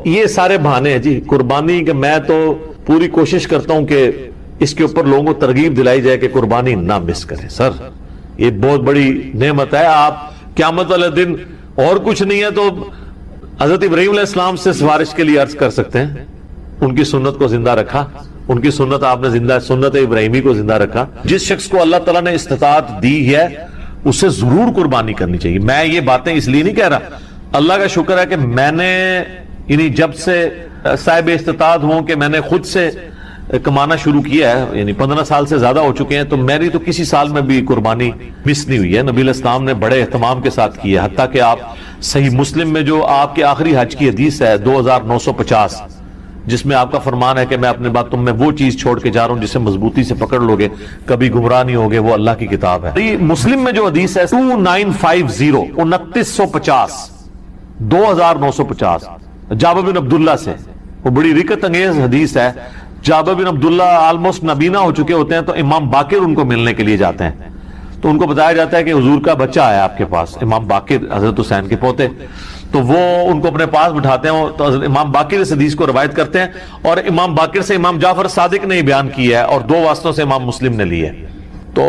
یہ سارے بہانے ہیں جی قربانی کے، میں تو پوری کوشش کرتا ہوں کہ اس کے اوپر لوگوں کو ترغیب دلائی جائے کہ قربانی نہ مس کریں. سر یہ بہت بڑی نعمت ہے. آپ قیامت والے دن اور کچھ نہیں ہے تو حضرت ابراہیم علیہ السلام سے سفارش کے لیے عرض کر سکتے ہیں. ان کی سنت کو زندہ رکھا، ان کی سنت آپ نے زندہ، سنت ابراہیمی کو زندہ رکھا. جس شخص کو اللہ تعالیٰ نے استطاعت دی ہے اسے ضرور قربانی کرنی چاہیے. میں یہ باتیں اس لیے نہیں کہہ رہا، اللہ کا شکر ہے کہ میں نے یعنی جب سے صاحب استطاعت ہوں کہ میں نے خود سے کمانا شروع کیا ہے، یعنی 15 سال سے زیادہ ہو چکے ہیں، تو میری تو کسی سال میں بھی قربانی مس نہیں ہوئی ہے. نبی علیہ السلام نے بڑے اہتمام کے ساتھ کی ہے، حتیٰ کہ آپ صحیح مسلم میں جو آپ کے آخری حج کی حدیث ہے 2950، جس میں آپ کا فرمان ہے کہ میں اپنے بعد تم میں وہ چیز چھوڑ کے جا رہا ہوں جسے مضبوطی سے پکڑ لوگے کبھی گمراہ نہیں ہوگے، وہ اللہ کی کتاب ہے. مسلم میں جو حدیث ہے 2950 2950 2950 جابر بن عبداللہ سے، وہ بڑی رکت انگیز حدیث ہے. جابر بن عبداللہ آلموسٹ نبینا ہو چکے ہوتے ہیں تو امام باقر ان کو ملنے کے لیے جاتے ہیں، تو ان کو بتایا جاتا ہے کہ حضور کا بچہ ہے آپ کے پاس، امام باقر حضرت حسین کے پوتے. تو وہ ان کو اپنے پاس بٹھاتے ہیں، تو امام باقر اس حدیث کو روایت کرتے ہیں، اور امام باقر سے امام جعفر صادق نے بیان کیا ہے، اور 2 واسطوں سے امام مسلم نے لی ہے. تو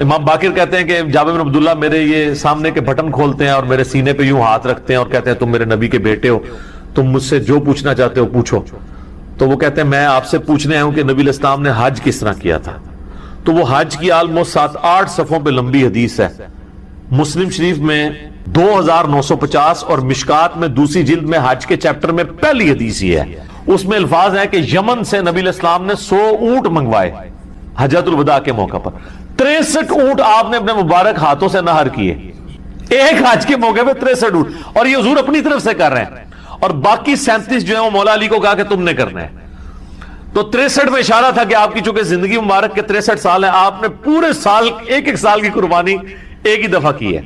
امام باقر کہتے ہیں کہ جابر بن عبداللہ میرے یہ سامنے کے بٹن کھولتے ہیں اور میرے سینے پہ یوں ہاتھ رکھتے ہیں اور کہتے ہیں تم میرے نبی کے بیٹے ہو، تم مجھ سے جو پوچھنا چاہتے ہو پوچھو. تو وہ کہتے ہیں میں آپ سے پوچھنے آیا ہوں کہ نبی علیہ السلام نے حج کس طرح کیا تھا. تو وہ حج کی آلموسٹ 7-8 صفحوں پہ لمبی حدیث ہے. مسلم شریف میں 2950 اور مشکات میں دوسری جلد میں حج کے چیپٹر میں پہلی حدیث ہی ہے. اس میں الفاظ ہیں کہ یمن سے نبی علیہ السلام نے 100 اونٹ منگوائے حجۃ الوداع کے موقع پر. 63 اونٹ آپ نے اپنے مبارک ہاتھوں سے نہر کیے ایک حج کے موقع پہ. 63 اونٹ، اور یہ حضور اپنی طرف سے کر رہے ہیں، اور باقی 37 جو ہیں وہ مولا علی کو کہا کہ تم نے کرنا ہے. تو 63 میں اشارہ تھا کہ آپ کی چونکہ زندگی مبارک کے 63 سال ہیں، آپ نے پورے سال ایک سال کی قربانی ایک ہی دفعہ کی ہے.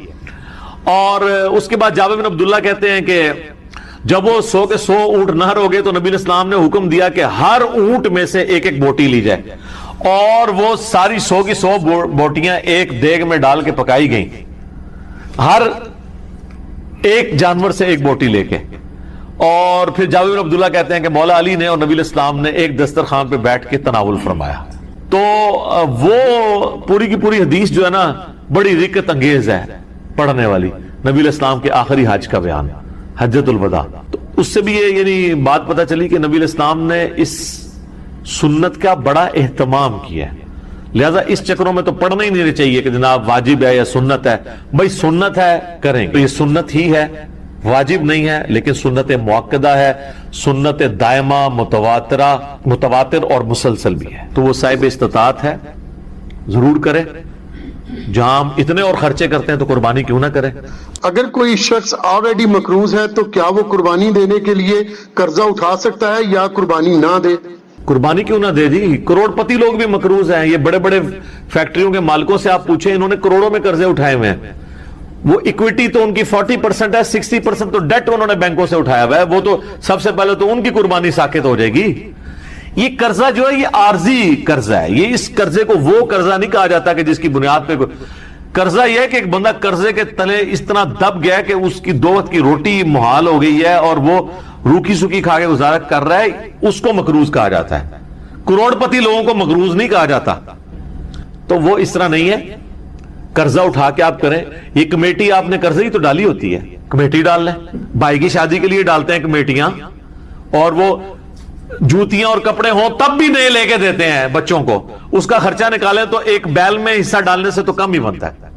اور اس کے بعد جابر بن عبداللہ کہتے ہیں کہ جب وہ 100 کے 100 اونٹ نہر ہو گئے تو نبی علیہ السلام نے حکم دیا کہ ہر اونٹ میں سے ایک بوٹی لی جائے، اور وہ ساری 100 کی 100 بوٹیاں ایک دیگ میں ڈال کے پکائی گئیں، ہر ایک جانور سے ایک بوٹی لے کے. اور پھر جابر بن عبداللہ کہتے ہیں کہ مولا علی نے اور نبی علیہ السلام نے ایک دسترخوان پہ بیٹھ کے تناول فرمایا. تو وہ پوری کی پوری حدیث جو ہے نا بڑی رکت انگیز ہے پڑھنے والی، نبی علیہ السلام کے آخری حج کا بیان، حجۃ الوداع. تو اس سے بھی یہ یعنی بات پتہ چلی کہ نبی علیہ السلام نے اس سنت کا بڑا اہتمام کیا ہے. لہذا اس چکروں میں تو پڑھنا ہی نہیں چاہیے کہ جناب واجب ہے یا سنت ہے. بھائی سنت ہے کریں، تو یہ سنت ہی ہے، واجب نہیں ہے، لیکن سنت مؤکدہ ہے، سنت دائمہ متواتر اور مسلسل بھی ہے. تو وہ صاحب استطاعت ہے ضرور کرے. جہاں ہم اتنے اور خرچے کرتے ہیں تو قربانی کیوں نہ کرے. اگر کوئی شخص آلریڈی مقروض ہے تو کیا وہ قربانی دینے کے لیے قرضہ اٹھا سکتا ہے یا قربانی نہ دے؟ قربانی کیوں نہ دے جی. کروڑ پتی لوگ بھی مقروض ہیں. یہ بڑے بڑے فیکٹریوں کے مالکوں سے آپ پوچھیں، انہوں نے کروڑوں میں قرضے اٹھائے ہوئے ہیں. وہ اکویٹی تو ان کی 40% ہے، 60% تو ڈیٹ انہوں نے بینکوں سے اٹھایا ہوا ہے. وہ تو سب سے پہلے تو ان کی قربانی ساقط ہو جائے گی. یہ قرضہ جو ہے یہ عارضی قرضہ ہے. یہ اس قرضے کو وہ قرضہ نہیں کہا جاتا کہ جس کی بنیاد پہ قرضہ یہ ہے کہ ایک بندہ قرضے کے تلے اس طرح دب گیا کہ اس کی 2 وقت کی روٹی محال ہو گئی ہے اور وہ روکی سکی کھا کے گزارا کر رہا ہے، اس کو مقروض کہا جاتا ہے. کروڑ پتی لوگوں کو مقروض نہیں کہا جاتا. تو وہ اس طرح نہیں ہے. قرضہ اٹھا کے آپ کریں. یہ کمیٹی آپ نے قرضے ہی تو ڈالی ہوتی ہے، کمیٹی ڈال لیں. بھائی کی شادی کے لیے ڈالتے ہیں کمیٹیاں، اور وہ جوتیاں اور کپڑے ہوں تب بھی نئے لے کے دیتے ہیں بچوں کو. اس کا خرچہ نکالیں تو ایک بیل میں حصہ ڈالنے سے تو کم ہی بنتا ہے.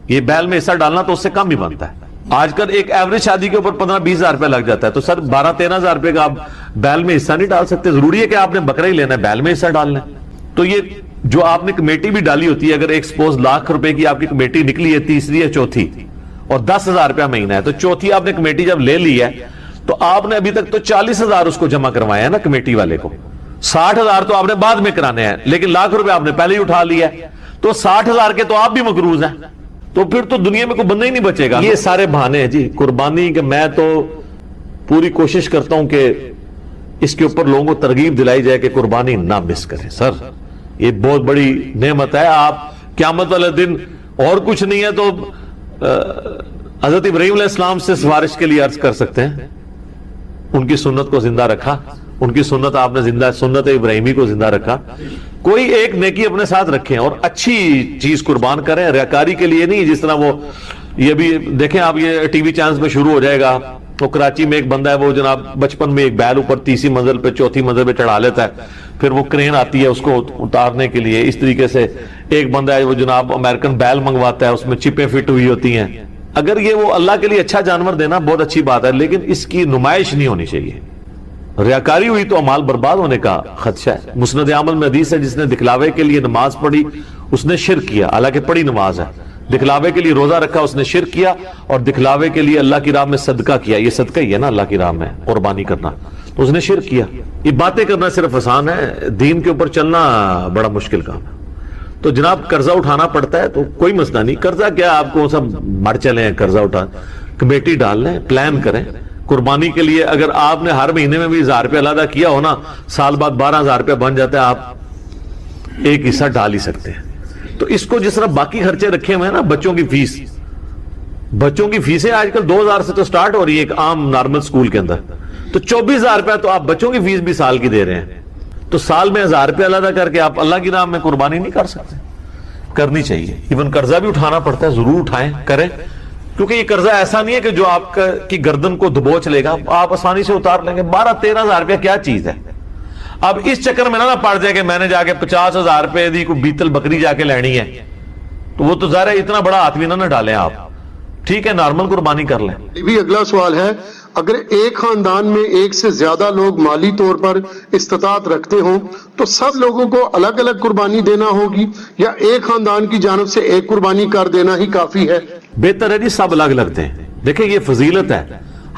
یہ بیل میں حصہ ڈالنا تو اس سے کم ہی بنتا ہے. آج کل ایک ایوریج شادی کے اوپر 15-20 ہزار روپے لگ جاتا ہے. تو سر 12-13 ہزار روپے کا آپ بیل میں حصہ نہیں ڈال سکتے. ضروری ہے کہ آپ نے بکرا ہی لینا ہے، بیل میں حصہ ڈال لیں. تو یہ جو آپ نے کمیٹی بھی ڈالی ہوتی ہے، اگر ایک سپوز لاکھ روپے کی آپ کی کمیٹی نکلی ہے، تیسری یا چوتھی، اور 10,000 روپیہ مہینہ ہے، تو چوتھی آپ نے کمیٹی جب لے لی ہے تو آپ نے ابھی تک تو 40,000 اس کو جمع کروایا ہے نا کمیٹی والے کو. 60,000 تو آپ نے بعد میں کرانے ہیں، لیکن لاکھ روپے آپ نے پہلے ہی اٹھا لیا ہے. تو 60,000 کے تو آپ بھی مقروض ہیں. تو پھر تو دنیا میں کوئی بندہ ہی نہیں بچے گا. یہ سارے بہانے ہیں جی قربانی کے. میں تو پوری کوشش کرتا ہوں کہ اس کے اوپر لوگوں کو ترغیب دلائی جائے کہ قربانی نہ مس کریں. سر یہ بہت بڑی نعمت ہے. آپ قیامت والے دن اور کچھ نہیں ہے تو حضرت ابراہیم علیہ السلام سے سفارش کے لیے عرض کر سکتے ہیں. ان کی سنت کو زندہ رکھا, ان کی سنت آپ نے زندہ, سنت ابراہیمی کو زندہ رکھا. کوئی ایک نیکی اپنے ساتھ رکھیں اور اچھی چیز قربان کریں, ریاکاری کے لیے نہیں. جس طرح وہ یہ بھی دیکھیں آپ, یہ ٹی وی چینلز میں شروع ہو جائے گا. وہ کراچی میں ایک بندہ ہے, وہ جناب بچپن میں ایک بیل اوپر تیسری منزل پہ چوتھی منزل پہ چڑھا لیتا ہے, پھر وہ کرین آتی ہے اس کو اتارنے کے لیے. اس طریقے سے ایک بندہ ہے وہ جناب امریکن بیل منگواتا ہے, اس میں چپیں فٹ ہوئی ہوتی ہیں. اگر یہ وہ اللہ کے لیے اچھا جانور دینا بہت اچھی بات ہے, لیکن اس کی نمائش نہیں ہونی چاہیے. ریاکاری ہوئی تو امال برباد ہونے کا خدشہ ہے. مسند عمل میں حدیث ہے, جس نے دکھلاوے کے لیے نماز پڑھی اس نے شرک کیا, حالانکہ پڑھی نماز ہے. دکھلاوے کے لیے روزہ رکھا اس نے شرک کیا, اور دکھلاوے کے لیے اللہ کی راہ میں صدقہ کیا, یہ صدقہ ہی ہے نا اللہ کی راہ میں قربانی کرنا, تو اس نے شرک کیا. یہ باتیں کرنا صرف آسان ہے, دین کے اوپر چلنا بڑا مشکل کام ہے. تو جناب قرضہ اٹھانا پڑتا ہے تو کوئی مسئلہ نہیں. قرضہ کیا, آپ کو سب مر چلے ہیں قرضہ اٹھا, کمیٹی ڈال لیں, پلان کریں قربانی کے لیے. اگر آپ نے ہر مہینے میں بھی 1000 روپے علیحدہ کیا ہو نا, سال بعد 12,000 روپے بن جاتا ہے, آپ ایک حصہ ڈال ہی سکتے ہیں. تو اس کو جس طرح باقی خرچے رکھے ہوئے ہیں نا, بچوں کی فیس, بچوں کی فیسیں آج کل 2000 سے تو سٹارٹ ہو رہی ہے ایک عام نارمل سکول کے اندر, تو 24,000 روپے تو آپ بچوں کی فیس بھی سال کی دے رہے ہیں. تو سال میں 1000 روپے علیحدہ کر کے آپ اللہ کی راہ میں قربانی نہیں کر سکتے. کرنی چاہیے. ایون قرضہ بھی اٹھانا پڑتا ہے, ضرور اٹھائیں, کریں, کیونکہ یہ قرضہ ایسا نہیں ہے کہ جو آپ کی گردن کو دبوچ لے گا, آپ آسانی سے اتار لیں گے. 12-13,000 روپے کیا چیز ہے. اب اس چکر میں نہ پڑ جائے کہ میں نے جا کے 50,000 روپے دی کوئی بیتل بکری جا کے لینی ہے, تو وہ تو ظاہر ہے اتنا بڑا ہاتھ بھی نہ ڈالیں آپ. ٹھیک ہے, نارمل قربانی کر لیں. بھی اگلا سوال ہے, اگر ایک خاندان میں ایک سے زیادہ لوگ مالی طور پر استطاعت رکھتے ہوں تو سب لوگوں کو الگ الگ قربانی دینا ہوگی, یا ایک خاندان کی جانب سے ایک قربانی کر دینا ہی کافی ہے؟ بہتر ہے جی سب الگ الگ دیں. دیکھیں یہ فضیلت ہے,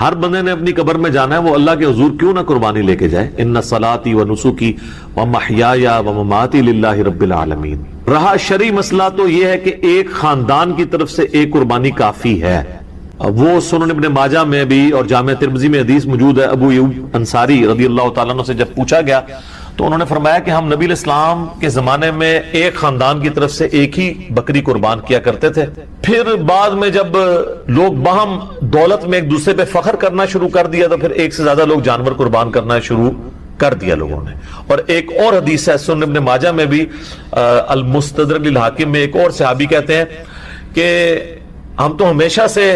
ہر بندے نے اپنی قبر میں جانا ہے, وہ اللہ کے حضور کیوں نہ قربانی لے کے جائے. ان صلاتی و نسکی و محیایا و مماتی للہ رب العالمین. رہا شرعی مسئلہ تو یہ ہے کہ ایک خاندان کی طرف سے ایک قربانی کافی ہے. وہ سنن ابن ماجہ میں بھی اور جامع ترمذی میں حدیث موجود ہے. ابو ایوب انصاری رضی اللہ تعالیٰ عنہ سے جب پوچھا گیا تو انہوں نے فرمایا کہ ہم نبی علیہ السلام کے زمانے میں ایک خاندان کی طرف سے ایک ہی بکری قربان کیا کرتے تھے. پھر بعد میں جب لوگ باہم دولت میں ایک دوسرے پہ فخر کرنا شروع کر دیا تو پھر ایک سے زیادہ لوگ جانور قربان کرنا شروع کر دیا لوگوں نے. اور ایک اور حدیث ہے سنن ابن ماجہ میں بھی, المستدرک للحاکم میں, ایک اور صحابی کہتے ہیں کہ ہم تو ہمیشہ سے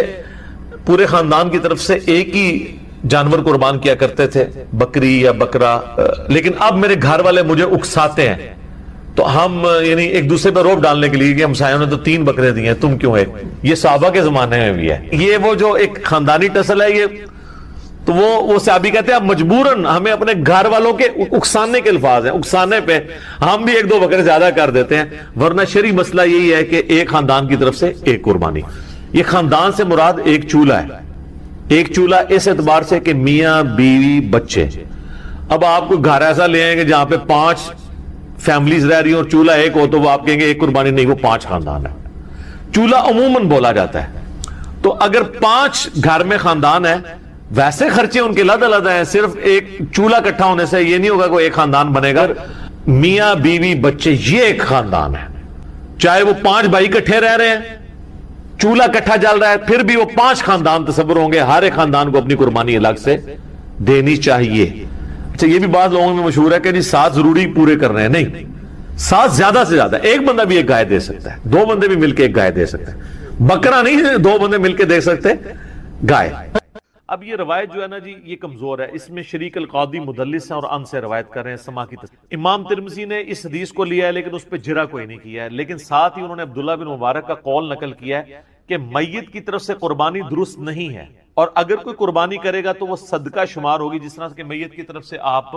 پورے خاندان کی طرف سے ایک ہی جانور قربان کیا کرتے تھے, بکری یا بکرا, لیکن اب میرے گھر والے مجھے اکساتے ہیں, تو ہم یعنی ایک دوسرے پہ روب ڈالنے کے لیے کہ ہمسایوں نے تو 3 بکرے دیے ہیں, تم کیوں ہے. یہ صحابہ کے زمانے میں بھی ہے. یہ وہ جو ایک خاندانی ٹسل ہے, یہ تو وہ صحابی کہتے ہیں اب مجبوراً ہمیں اپنے گھر والوں کے اکسانے کے الفاظ ہیں, اکسانے پہ ہم بھی 1-2 بکرے زیادہ کر دیتے ہیں, ورنہ شرعی مسئلہ یہی ہے کہ ایک خاندان کی طرف سے ایک قربانی. یہ خاندان سے مراد ایک چولہا ہے. ایک چولہا اس اعتبار سے کہ میاں بیوی بچے. اب آپ کو گھر ایسا لے آئیں گے جہاں پہ 5 فیملیز رہ رہی ہیں اور چولہا ایک ہو تو وہ آپ کہیں گے ایک قربانی نہیں, وہ 5 خاندان ہے. چولہا عموماً بولا جاتا ہے. تو اگر 5 گھر میں خاندان ہے, ویسے خرچے ان کے علیحدہ ہیں, صرف ایک چولہا اکٹھا ہونے سے یہ نہیں ہوگا کوئی ایک خاندان بنے گا. میاں بیوی بچے یہ ایک خاندان ہے, چاہے وہ 5 بھائی اکٹھے رہ رہے ہیں, چولہا اکٹھا جل رہا ہے, پھر بھی وہ 5 خاندان تصور ہوں گے. ہر ایک خاندان کو اپنی قربانی الگ سے دینی چاہیے. اچھا یہ بھی بعض لوگوں میں مشہور ہے کہ جی 7 ضروری پورے کر رہے ہیں. نہیں, 7 زیادہ سے زیادہ, ایک بندہ بھی ایک گائے دے سکتا ہے, 2 بندے بھی مل کے ایک گائے دے سکتے ہیں. بکرا نہیں 2 بندے مل کے دے سکتے, گائے. اب یہ روایت جو ہے نا جی یہ کمزور ہے, اس میں شریک القاضی مدلس ہیں اور ان سے روایت کر رہے ہیں سما کی تصدیق. امام ترمذی نے اس حدیث کو لیا ہے لیکن اس پہ جرح کوئی نہیں کیا ہے, لیکن ساتھ ہی انہوں نے عبداللہ بن مبارک کا قول نقل کیا ہے کہ میت کی طرف سے قربانی درست نہیں ہے, اور اگر کوئی قربانی کرے گا تو وہ صدقہ شمار ہوگی. جس طرح کہ میت کی طرف سے آپ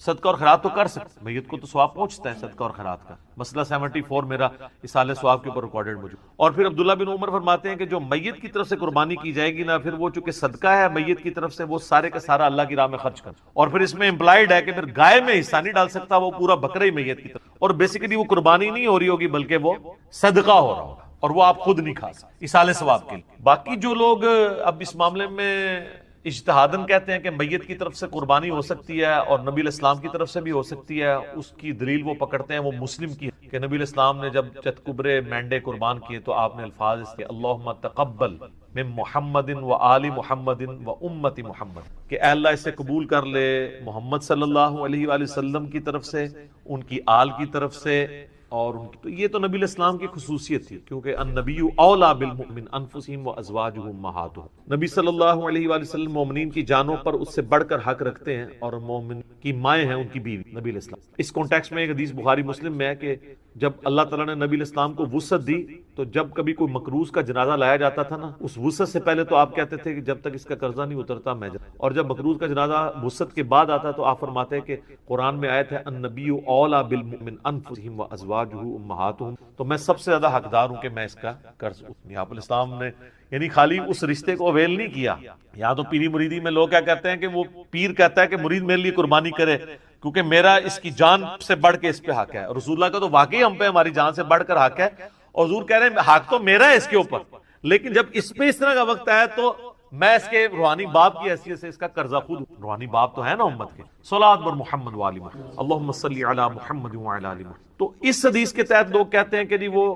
صدقہ اور خیرات تو کر سکتے, میت کو تو ثواب پہنچتا ہے صدقہ اور خیرات کا. مسئلہ 74 میرا اصالہ ثواب کے اوپر ریکارڈڈ موجود. اور پھر عبداللہ بن عمر فرماتے ہیں کہ جو میت کی طرف سے قربانی کی جائے گی نا, پھر وہ چونکہ صدقہ ہے میت کی طرف سے, وہ سارے کا سارا اللہ کی راہ میں خرچ کر. اور پھر اس میں امپلائڈ ہے کہ پھر گائے میں حصہ نہیں ڈال سکتا, وہ پورا بکرا ہی میت کی طرف, اور بیسیکلی وہ قربانی نہیں ہو رہی ہوگی بلکہ وہ صدقہ ہو رہا ہوگا, اور وہ آپ خود نہیں کھا سکتے اصالہ ثواب کے لیے. باقی جو لوگ اب اس معاملے میں اجتہاداً کہتے ہیں کہ میت کی طرف سے قربانی ہو سکتی ہے اور نبی علیہ السلام کی طرف سے بھی ہو سکتی ہے, اس کی دلیل وہ پکڑتے ہیں وہ مسلم کی ہے کہ نبی علیہ السلام نے جب چتکبرے مینڈے قربان کیے تو آپ نے الفاظ اس کے اللہم تقبل من محمد و آل محمد و امت محمد، کہ اے اللہ اسے قبول کر لے محمد صلی اللہ علیہ وآلہ وسلم کی طرف سے، ان کی آل کی طرف سے، اور ان کی تو یہ تو نبی علیہ السلام کی خصوصیت تھی، کیونکہ النبی اولا بالمؤمن انفسہم و ازواجہم امہاتہم، نبی صلی اللہ علیہ وآلہ وسلم مومنین کی جانوں پر اس سے بڑھ کر حق رکھتے ہیں، اور مومن کی مائیں ہیں ان کی بیوی نبی علیہ السلام۔ اس کانٹیکسٹ میں ایک حدیث بخاری مسلم میں ہے کہ جب اللہ تعالیٰ نے نبی علیہ السلام کو وسعت دی تو جب کبھی کوئی مقروض کا جنازہ لایا جاتا تھا نا، اس وسعت سے پہلے تو آپ کہتے تھے کہ جب تک اس کا قرضہ نہیں اترتا میں اور جب مقروض کا جنازہ وسعت کے بعد آتا تو آپ فرماتے ہیں کہ قرآن میں آیت ہے النبی اولا بالمؤمن انفسہم و ازواجہ امہاتہم، تو میں سب سے زیادہ حقدار ہوں کہ میں اس کا قرض اتنی۔ آپ علیہ السلام نے یعنی خالی اس رشتے کو اویل نہیں کیا۔ یہاں تو پیری مریدی میں لوگ کیا کہتے ہیں کہ وہ پیر کہتا ہے کہ مرید میرے لیے قربانی کرے کیونکہ میرا اس کی جان سے بڑھ کے اس پہ حق ہے، رسول اللہ کا تو واقعی ہم پہ ہماری جان سے بڑھ کر حق ہے، اور حضور کہہ رہے ہیں حق تو میرا ہے اس کے اوپر، لیکن جب اس پہ اس طرح کا وقت آیا تو میں اس کے روحانی باپ کی حیثیت سے اس کا قرضہ خود، روحانی باپ تو ہے نا امت کے، صلاۃ بر محمد وآل محمد اللہم صلی علی محمد وعلی آل محمد۔ تو اس حدیث کے تحت لوگ کہتے ہیں کہ جی وہ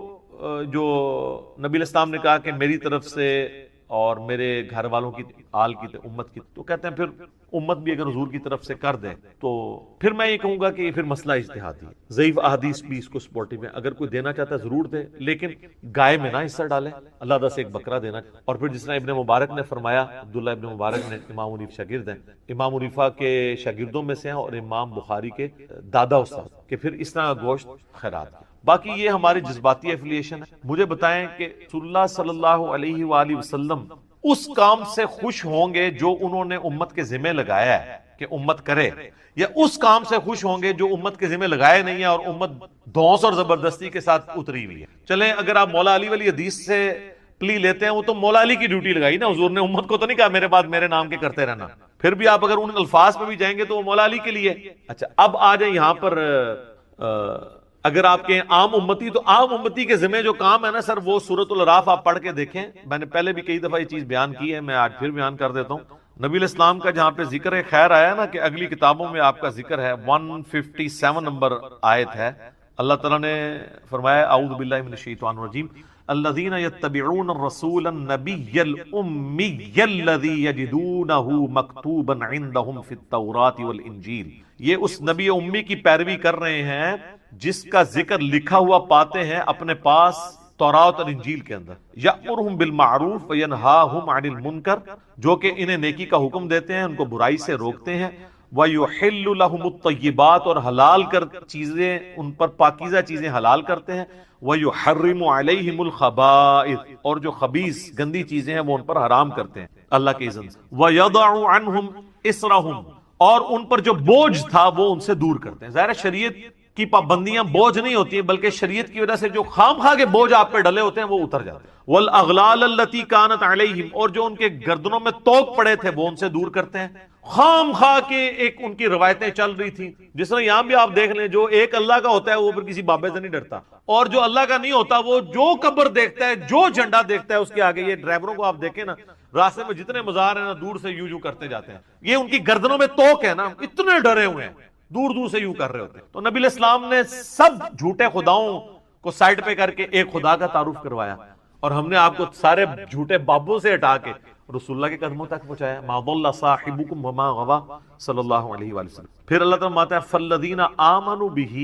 جو نبی علیہ السلام نے کہا کہ میری طرف سے اور میرے گھر والوں کی آل کی امت کی، تو کہتے ہیں پھر امت بھی اگر حضور کی طرف سے کر دے تو پھر میں یہ کہوں گا کہ یہ پھر مسئلہ اجتہادی ہے، ضعیف احادیث بھی اس کو سپورٹیو ہے، اگر کوئی دینا چاہتا ہے ضرور دے، لیکن گائے میں نہ حصہ ڈالے، اللہ تعالیٰ سے ایک بکرا دینا۔ اور پھر جس طرح ابن مبارک نے فرمایا، عبداللہ ابن مبارک نے امام حنیفہ شاگرد ہیں، امام حنیفہ کے شاگردوں میں سے ہیں اور امام بخاری کے دادا استاد، کہ پھر اس طرح کا گوشت خیرات۔ باقی یہ ہماری جذباتی ایفیلیشن ہے۔ مجھے بتائیں کہ رسول اللہ صلی اللہ علیہ وآلہ وسلم اس کام سے خوش ہوں گے جو انہوں نے امت کے ذمہ لگایا ہے کہ امت کرے، یا اس کام سے خوش ہوں گے جو امت کے ذمہ لگائے نہیں ہے اور امت دھونس اور زبردستی کے ساتھ اتری ہوئی ہے؟ چلیں اگر آپ مولا علی والی حدیث سے پلی لیتے ہیں، وہ تو مولا علی کی ڈیوٹی لگائی نا، حضور نے امت کو تو نہیں کہا میرے بعد میرے نام کے کرتے رہنا، پھر بھی آپ اگر ان الفاظ پہ بھی جائیں گے تو وہ مولا علی کے لیے۔ اچھا اب آ جائیں یہاں پر، اگر آپ کے عام امتی، تو عام امتی کے ذمہ جو کام ہے نا سر، وہ سورۃ الاعراف آپ پڑھ کے دیکھیں، میں نے پہلے بھی کئی دفعہ یہ چیز بیان کی ہے، میں آج پھر بیان کر دیتا ہوں۔ نبی علیہ السلام کا جہاں پہ ذکر خیر آیا نا کہ اگلی کتابوں میں آپ کا ذکر ہے، 157 نمبر آیت ہے، اللہ تعالیٰ نے فرمایا اعوذ باللہ من الشیطان الرجیم الذین یتبعون الرسول النبی الامی الذی یجدونہ مکتوبا عندہم فی التوراۃ والانجیل، یہ اس نبی امی کی پیروی کر رہے ہیں جس کا ذکر لکھا ہوا پاتے ہیں اپنے پاس تورات اور انجیل کے اندر، یأمرہم بالمعروف وینہاہم عن المنکر، جو کہ انہیں نیکی کا حکم دیتے ہیں، ان کو برائی سے روکتے ہیں، وَيُحِلُّ لَهُمُ الطَّيِّبَاتِ، اور حلال کر چیزیں ان پر پاکیزہ چیزیں حلال کرتے ہیں، وَيُحَرِّمُ عَلَيْهِمُ الْخَبَائِثَ، اور جو خبیث گندی چیزیں ہیں وہ ان پر حرام کرتے ہیں اللہ کے اذن سے، وَيَضَعُ عَنْهُمْ إِصْرَهُمْ، اور ان پر جو بوجھ تھا وہ ان سے دور کرتے ہیں۔ ظاہر شریعت کی پابندیاں بوجھ نہیں ہوتی ہیں، بلکہ شریعت کی وجہ سے جو خام خواہ کے بوجھ آپ پہ ڈلے ہوتے ہیں وہ اتر جاتے ہیں۔ وَالْأَغْلَالَ الَّتِي كَانَتْ عَلَيْهِمْ، اور جو ان کے گردنوں میں توق پڑے تھے وہ ان سے دور کرتے ہیں۔ خام خواہ کے ایک ان کی روایتیں چل رہی تھیں، جس طرح یہاں بھی آپ دیکھ لیں، جو ایک اللہ کا ہوتا ہے وہ پھر کسی بابے سے نہیں ڈرتا، اور جو اللہ کا نہیں ہوتا وہ جو قبر دیکھتا ہے، جو جھنڈا دیکھتا ہے اس کے آگے، یہ ڈرائیوروں کو آپ دیکھیں نا، راستے میں جتنے مزار ہیں نا دور سے یوں کرتے جاتے ہیں، یہ ان کی گردنوں میں توق ہے نا، اتنے ڈرے ہوئے ہیں، دور دور سے یوں کر رہے ہوتے ہیں۔ تو نبی علیہ السلام نے سب جھوٹے خداؤں کو سائڈ پہ کر کے ایک خدا کا تعارف کروایا، اور ہم نے آپ کو سارے جھوٹے بابوں سے ہٹا کے رسول اللہ کے قدموں تک پہنچایا۔ ما ضل صاحبکم وما غوی صلی اللہ علیہ وآلہ وسلم۔ پھر اللہ تعالیٰ فرماتا ہے فالذین آمنوا بہ،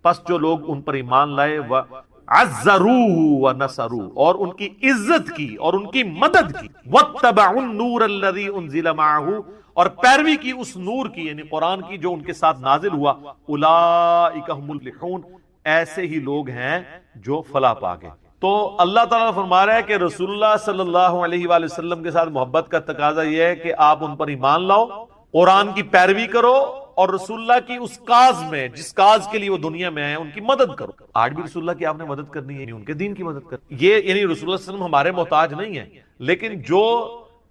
پس جو لوگ ان پر ایمان لائے، وعزروہ ونصروہ، اور ان کی عزت کی اور ان کی مدد کی، واتبعوا النور الذی انزل معہ، اور پیروی کی اس نور کی یعنی قرآن کی جو ان کے ساتھ نازل ہوا، اولئک هم المفلحون، ایسے ہی لوگ ہیں جو فلاح پا گئے۔ تو اللہ تعالیٰ فرما رہا ہے کہ رسول اللہ صلی اللہ علیہ وآلہ وسلم کے ساتھ محبت کا تقاضا یہ ہے کہ آپ ان پر ایمان لاؤ، قرآن کی پیروی کرو، اور رسول اللہ کی اس کاز میں جس کاز کے لیے وہ دنیا میں آئے ان کی مدد کرو۔ آج بھی رسول اللہ کی آپ نے مدد کرنی ہے، ان کے دین کی مدد کرنی، یہ یعنی رسول اللہ صلی اللہ علیہ وسلم ہمارے محتاج نہیں ہے، لیکن جو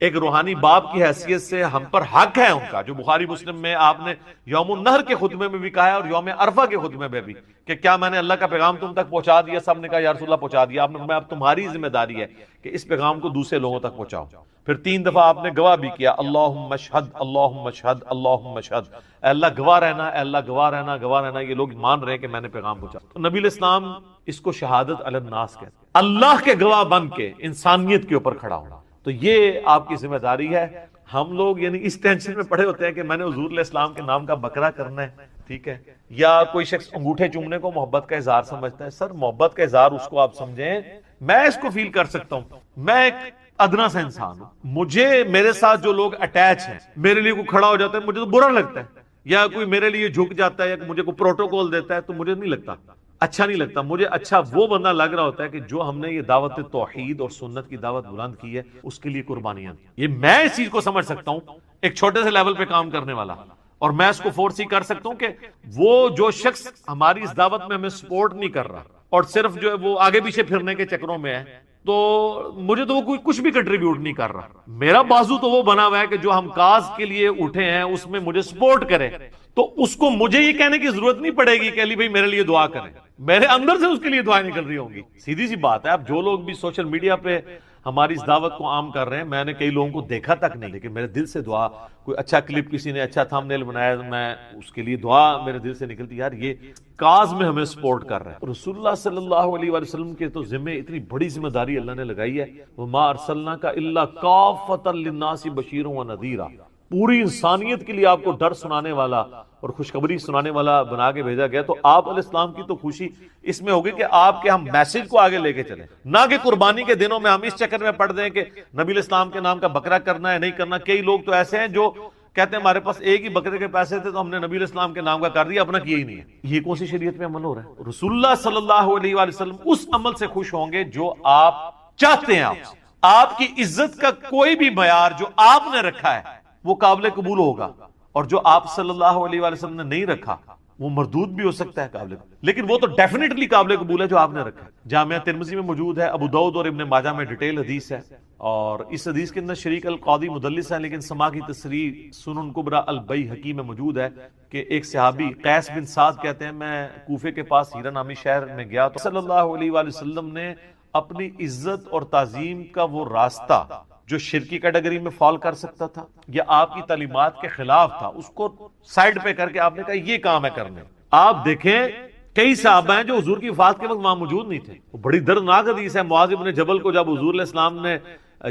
ایک روحانی باپ کی حیثیت سے ہم پر حق ہے ان کا، جو بخاری مسلم میں آپ نے یوم النحر کے خطبے میں بھی کہا ہے اور یوم عرفہ کے خطبے میں بھی، کہ کیا میں نے اللہ کا پیغام تم تک پہنچا دیا؟ سب نے کہا یا رسول اللہ پہنچا دیا۔ آپ نے فرمایا اب تمہاری ذمہ داری ہے کہ اس پیغام کو دوسرے لوگوں تک پہنچاؤ۔ پھر 3 دفعہ آپ نے گواہ بھی کیا، اللہم اشہد اللہم اشہد اللہم اشہد، اے اللہ گواہ رہنا، اے اللہ گواہ رہنا، گواہ رہنا، یہ لوگ مان رہے ہیں کہ میں نے پیغام پہنچا۔ تو نبی علیہ السلام اس کو شہادت علی الناس کہتے ہیں، اللہ کے گواہ بن کے انسانیت کے اوپر کھڑا ہونا۔ تو یہ آپ کی ذمہ داری ہے. ہم لوگ یعنی اس ٹینشن میں پڑے ہوتے ہیں کہ میں نے حضور علیہ السلام کے نام کا بکرا کرنا ہے, ٹھیک ہے, یا کوئی شخص انگوٹھے چومنے کو محبت کا اظہار سمجھتا ہے. سر محبت کا اظہار اس کو آپ سمجھیں, میں اس کو فیل کر سکتا ہوں, میں ایک ادنا سا انسان ہوں, مجھے میرے ساتھ جو لوگ اٹیچ ہیں, میرے لیے کوئی کھڑا ہو جاتا ہے مجھے تو برا لگتا ہے, یا کوئی میرے لیے جھک جاتا ہے یا مجھے کوئی پروٹوکول دیتا ہے تو مجھے نہیں لگتا, اچھا نہیں لگتا. مجھے اچھا وہ بندہ لگ رہا ہوتا ہے کہ جو ہم نے یہ دعوت توحید اور سنت کی دعوت بلند کی ہے اس کے لیے قربانیاں. یہ میں اس چیز کو سمجھ سکتا ہوں ایک چھوٹے سے لیول پہ کام کرنے والا, اور میں اس کو فورس ہی کر سکتا ہوں کہ وہ جو شخص ہماری اس دعوت میں ہمیں سپورٹ نہیں کر رہا اور صرف جو ہے وہ آگے پیچھے پھرنے کے چکروں میں ہے, تو مجھے تو وہ کوئی کچھ بھی کنٹریبیوٹ نہیں کر رہا. میرا بازو تو وہ بنا ہوا ہے کہ جو ہم کاز کے لیے اٹھے ہیں اس میں مجھے سپورٹ کرے, تو اس کو مجھے یہ کہنے کی ضرورت نہیں پڑے گی کہ علی بھائی میرے لیے دعا کریں, میرے اندر سے اس کے لیے دعائیں نکل رہی ہوں گی. سیدھی سی بات ہے. اب جو لوگ بھی سوشل میڈیا پہ ہماری اس دعوت کو عام کر رہے ہیں, میں نے کئی لوگوں کو دیکھا تک نہیں, لیکن میرے دل سے دعا, کوئی اچھا کلپ کسی نے اچھا تھمبنیل بنایا, میں اس کے لیے دعا میرے دل سے نکلتی, یار یہ کاز میں ہمیں سپورٹ کر رہا ہے. رسول اللہ صلی اللہ علیہ وآلہ وسلم کے تو ذمہ اتنی بڑی ذمہ داری اللہ نے لگائی ہے, وَمَا أَرْسَلْنَاكَ إِلَّا كَافَّةً لِلنَّاسِ بَشِيرًا وَنَذِيرًا, پوری انسانیت کے لیے آپ کو ڈر سنانے والا اور خوشخبری سنانے والا بنا کے بھیجا گیا. تو آپ علیہ السلام کی تو خوشی اس میں ہوگی کہ آپ کے ہم میسج کو آگے لے کے چلیں, نہ کہ قربانی کے دنوں میں ہم اس چکر میں پڑ دیں کہ نبی علیہ السلام کے نام کا بکرا کرنا ہے نہیں کرنا. کئی لوگ تو ایسے ہیں جو کہتے ہیں ہمارے پاس ایک ہی بکرے کے پیسے تھے تو ہم نے نبی علیہ السلام کے نام کا کر دیا, اپنا کیا ہی نہیں ہے. یہ کون سی شریعت میں عمل ہو رہا ہے؟ رسول اللہ صلی اللہ علیہ وآلہ وسلم اس عمل سے خوش ہوں گے جو آپ چاہتے ہیں. آپ کی عزت کا کوئی بھی معیار جو آپ نے رکھا ہے وہ قابل قبول ہوگا, اور جو آپ صلی اللہ علیہ وآلہ وسلم نے نہیں رکھا وہ مردود بھی ہو سکتا ہے قابل, لیکن وہ تو ڈیفینیٹلی قابل قبول ہے جو آپ نے رکھا ہے. جامعہ ترمذی میں موجود ہے, ابو داؤد اور ابن ماجہ میں ڈیٹیل حدیث ہے, اور اس حدیث کے اندر شریک القاضی مدلس ہے, لیکن سما کی تصریح سنن کبریٰ البیہقی میں موجود ہے کہ ایک صحابی قیس بن سعد کہتے ہیں میں کوفے کے پاس ہیرا نامی شہر میں گیا تو صلی اللہ علیہ وآلہ وسلم نے اپنی عزت اور تعظیم کا وہ راستہ جو شرکی کیٹیگری میں فال کر سکتا تھا یا آپ کی تعلیمات کے خلاف تھا, اس کو سائیڈ پہ کر کے آپ نے کہا یہ کام ہے کرنے. آپ دیکھیں کئی صحابہ ہیں جو حضور کی وفات کے وقت وہاں موجود نہیں تھے. وہ بڑی دردناک حدیث ہے, معاذ بن جبل کو جب حضور علیہ السلام نے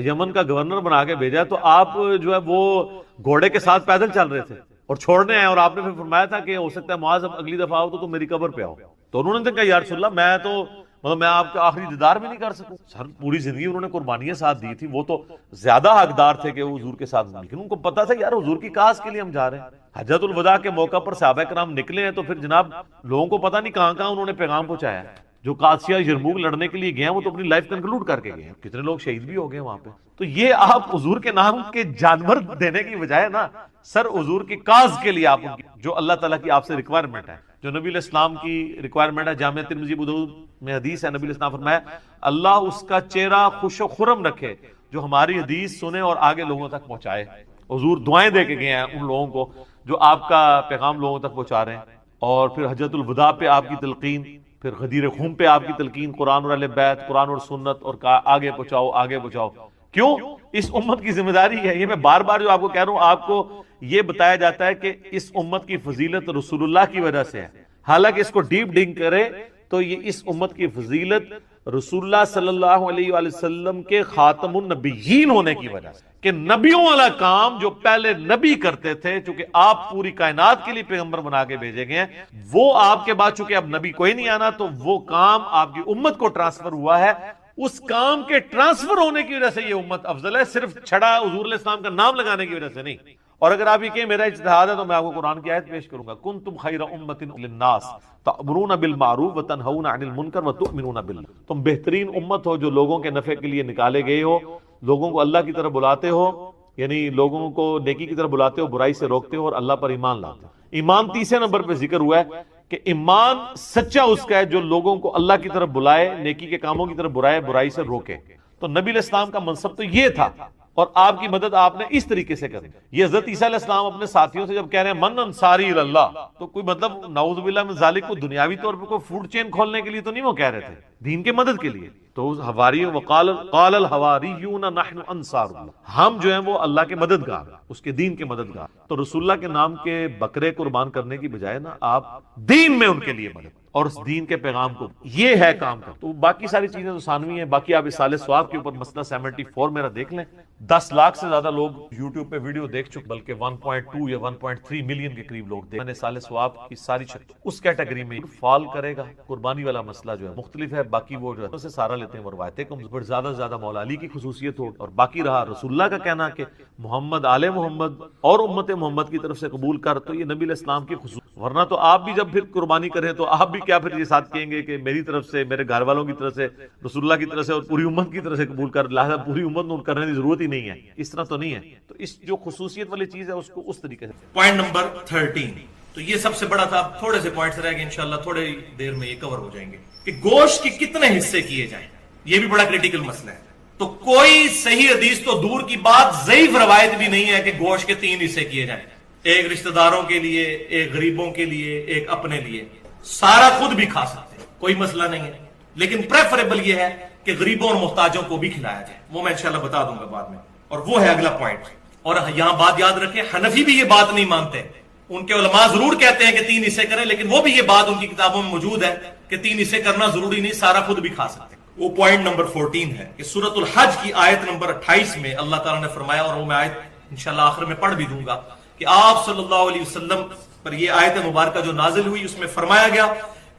یمن کا گورنر بنا کے بھیجا تو آپ جو ہے وہ گھوڑے کے ساتھ پیدل چل رہے تھے اور چھوڑنے آئے, اور آپ نے پھر فرمایا تھا کہ ہو سکتا ہے معاذ اب اگلی دفعہ آؤ تو میری قبر پہ آؤ. تو انہوں نے کہا یا رسول اللہ میں تو میں آپ کا آخری دیدار بھی نہیں کر سکوں. سر پوری زندگی انہوں نے قربانیاں ساتھ دی تھی, وہ تو زیادہ حقدار تھے کہ وہ حضور کے ساتھ, لیکن ان کو پتا تھا یار حضور کی کاز کے لیے ہم جا رہے ہیں. حجۃ الوداع کے موقع پر صحابہ کرام نکلے ہیں تو پھر جناب لوگوں کو پتا نہیں کہاں کہاں انہوں نے پیغام پہنچایا. جو قادسیہ یرموک لڑنے کے لیے گئے ہیں وہ تو اپنی لائف کنکلوڈ کر کے گئے ہیں, کتنے لوگ شہید بھی ہو گئے وہاں پہ. تو یہ آپ حضور کے نام کے جانور دینے کی بجائے نا سر حضور کی کاز کے لیے آپ جو اللہ تعالیٰ کی آپ سے ریکوائرمنٹ ہے, جو نبی علیہ السلام کی ریکوائرمنٹ ہے. جامعہ ترمذی ابو داؤد میں حدیث ہے, نبی علیہ السلام فرمایا اللہ اس کا چہرہ خوش و خرم رکھے جو ہماری حدیث سنے اور آگے لوگوں تک پہنچائے. حضور دعائیں دے کے گئے ہیں ان لوگوں کو جو آپ کا پیغام لوگوں تک پہنچا رہے ہیں. اور پھر حجۃ الوداع پہ آپ کی تلقین, پھر غدیر خم پہ آپ کی تلقین, قرآن اور اہل بیت, قرآن اور سنت, اور آگے پہنچاؤ آگے پہنچاؤ. کیوں؟ اس امت کی ذمہ داری ہے. یہ میں بار بار جو آپ کو کہہ رہا ہوں, آپ کو یہ بتایا جاتا ہے کہ اس امت کی فضیلت رسول اللہ کی وجہ سے ہے, حالانکہ اس کو ڈیپ ڈنگ کرے تو یہ اس امت کی فضیلت رسول اللہ صلی اللہ علیہ وآلہ وسلم کے خاتم النبیین ہونے کی وجہ سے, کہ نبیوں والا کام جو پہلے نبی کرتے تھے, چونکہ آپ پوری کائنات کے لیے پیغمبر بنا کے بھیجے گئے ہیں, وہ آپ کے بعد چونکہ اب نبی کوئی نہیں آنا تو وہ کام آپ کی امت کو ٹرانسفر ہوا ہے. اس کام کے ٹرانسفر ہونے کی وجہ سے یہ امت افضل ہے, صرف چھڑا حضور علیہ السلام کا نام لگانے کی وجہ سے نہیں. اور اگر آپ یہ کہیں میرا اجتہاد ہے تو میں آپ کو قرآن کی آیت پیش کروں گا, کنتم خیر امۃ للناس تأمرون بالمعروف وتنہون عن المنکر وتؤمنون باللہ, تم بہترین امت ہو جو لوگوں کے نفع کے لیے نکالے گئے ہو, لوگوں کو اللہ کی طرف بلاتے ہو, یعنی لوگوں کو نیکی کی طرف بلاتے ہو, برائی سے روکتے ہو, اور اللہ پر ایمان لاتے ہو. ایمان تیسرے نمبر پہ ذکر ہوا ہے کہ ایمان سچا اس کا ہے جو لوگوں کو اللہ کی طرف بلائے, نیکی کے کاموں کی طرف برائے, برائی سے روکے. تو نبی علیہ السلام کا منصب تو یہ تھا, اور آپ کی مدد آپ نے اس طریقے سے کریں. یہ حضرت عیسیٰ علیہ السلام اپنے ساتھیوں سے جب کہہ رہے ہیں من انصاری اللہ, تو کوئی مطلب نعوذ باللہ من ذالک کو دنیاوی طور پہ کوئی فوڈ چین کھولنے کے لیے تو نہیں وہ کہہ رہے تھے, دین کے مدد کے لیے. تو حواری وقال الحواریون نحن انصار اللہ، ہم جو ہیں وہ اللہ کے مددگار، اس کے دین کے مددگار. تو رسول اللہ کے نام کے بکرے قربان کرنے کی بجائے نا آپ دین میں ان کے لیے مدد اور اس دین کے پیغام کو، یہ ہے کام کا. تو باقی ساری چیزیں تو ثانوی ہیں. باقی آپ اصالہ ثواب کے اوپر مسئلہ 74 میرا دیکھ لیں. 10 لاکھ سے زیادہ لوگ یوٹیوب پہ ویڈیو دیکھ چکے، بلکہ 1.2 یا 1.3 ملین کے قریب لوگ دیکھ. میں نے اصالہ ثواب کی ساری شکل اس کیٹیگری میں فال کرے گا. قربانی والا مسئلہ جو ہے مختلف ہے، باقی وہ جو ہے اسے سارا لیتے ہیں، وہ روایتیں کم، پر زیادہ سے زیادہ مولا علی کی خصوصیت ہو. اور باقی رہا رسول اللہ کا کہنا کہ محمد آل محمد اور امت محمد کی طرف سے قبول کر، تو یہ نبی علیہ السلام کی خصوصیت. ورنہ تو آپ بھی جب پھر قربانی کریں تو آپ بھی کیا پھر یہ ساتھ کہیں گے کہ میری طرف سے، میرے گھر والوں کی طرف سے، رسول اللہ کی طرف سے اور پوری امت کی طرف سے قبول کر، لہذا پوری امت میں کرنے کی ضرورت ہی نہیں ہے. اس طرح تو نہیں ہے. تو اس جو خصوصیت والی چیز ہے اس کو اس طریقے سے. پوائنٹ نمبر 13، تو یہ سب سے بڑا تھا. تھوڑے سے پوائنٹس رہ گئے، انشاءاللہ تھوڑے دیر میں یہ کور ہو جائیں گے کہ گوشت کے کتنے حصے کیے جائیں. یہ بھی بڑا کریٹیکل مسئلہ ہے. تو کوئی صحیح حدیث تو دور کی بات، ضعیف روایت بھی نہیں ہے کہ گوشت کے 3 حصے کیے جائیں، ایک رشتہ داروں کے لیے، ایک غریبوں کے لیے، ایک اپنے لیے. سارا خود بھی کھا سکتے ہیں، کوئی مسئلہ نہیں ہے، لیکن پریفریبل یہ ہے کہ غریبوں اور محتاجوں کو بھی کھلایا جائے. وہ میں انشاءاللہ بتا دوں گا بعد میں. اور وہ ہے اگلا پوائنٹ. اور یہاں بات یاد رکھیں، حنفی بھی یہ بات نہیں مانتے. ان کے علماء ضرور کہتے ہیں کہ 3 حصے کریں، لیکن وہ بھی یہ بات ان کی کتابوں میں موجود ہے کہ 3 حصے کرنا ضروری نہیں، سارا خود بھی کھا سکتے ہیں. وہ پوائنٹ نمبر 14 ہے کہ سورۃ الحج کی آیت نمبر 28 میں اللہ تعالیٰ نے فرمایا، اور وہ میں آیت انشاءاللہ آخر میں پڑھ بھی دوں گا، کہ آپ صلی اللہ علیہ وسلم پر یہ آیت مبارکہ جو نازل ہوئی اس میں فرمایا گیا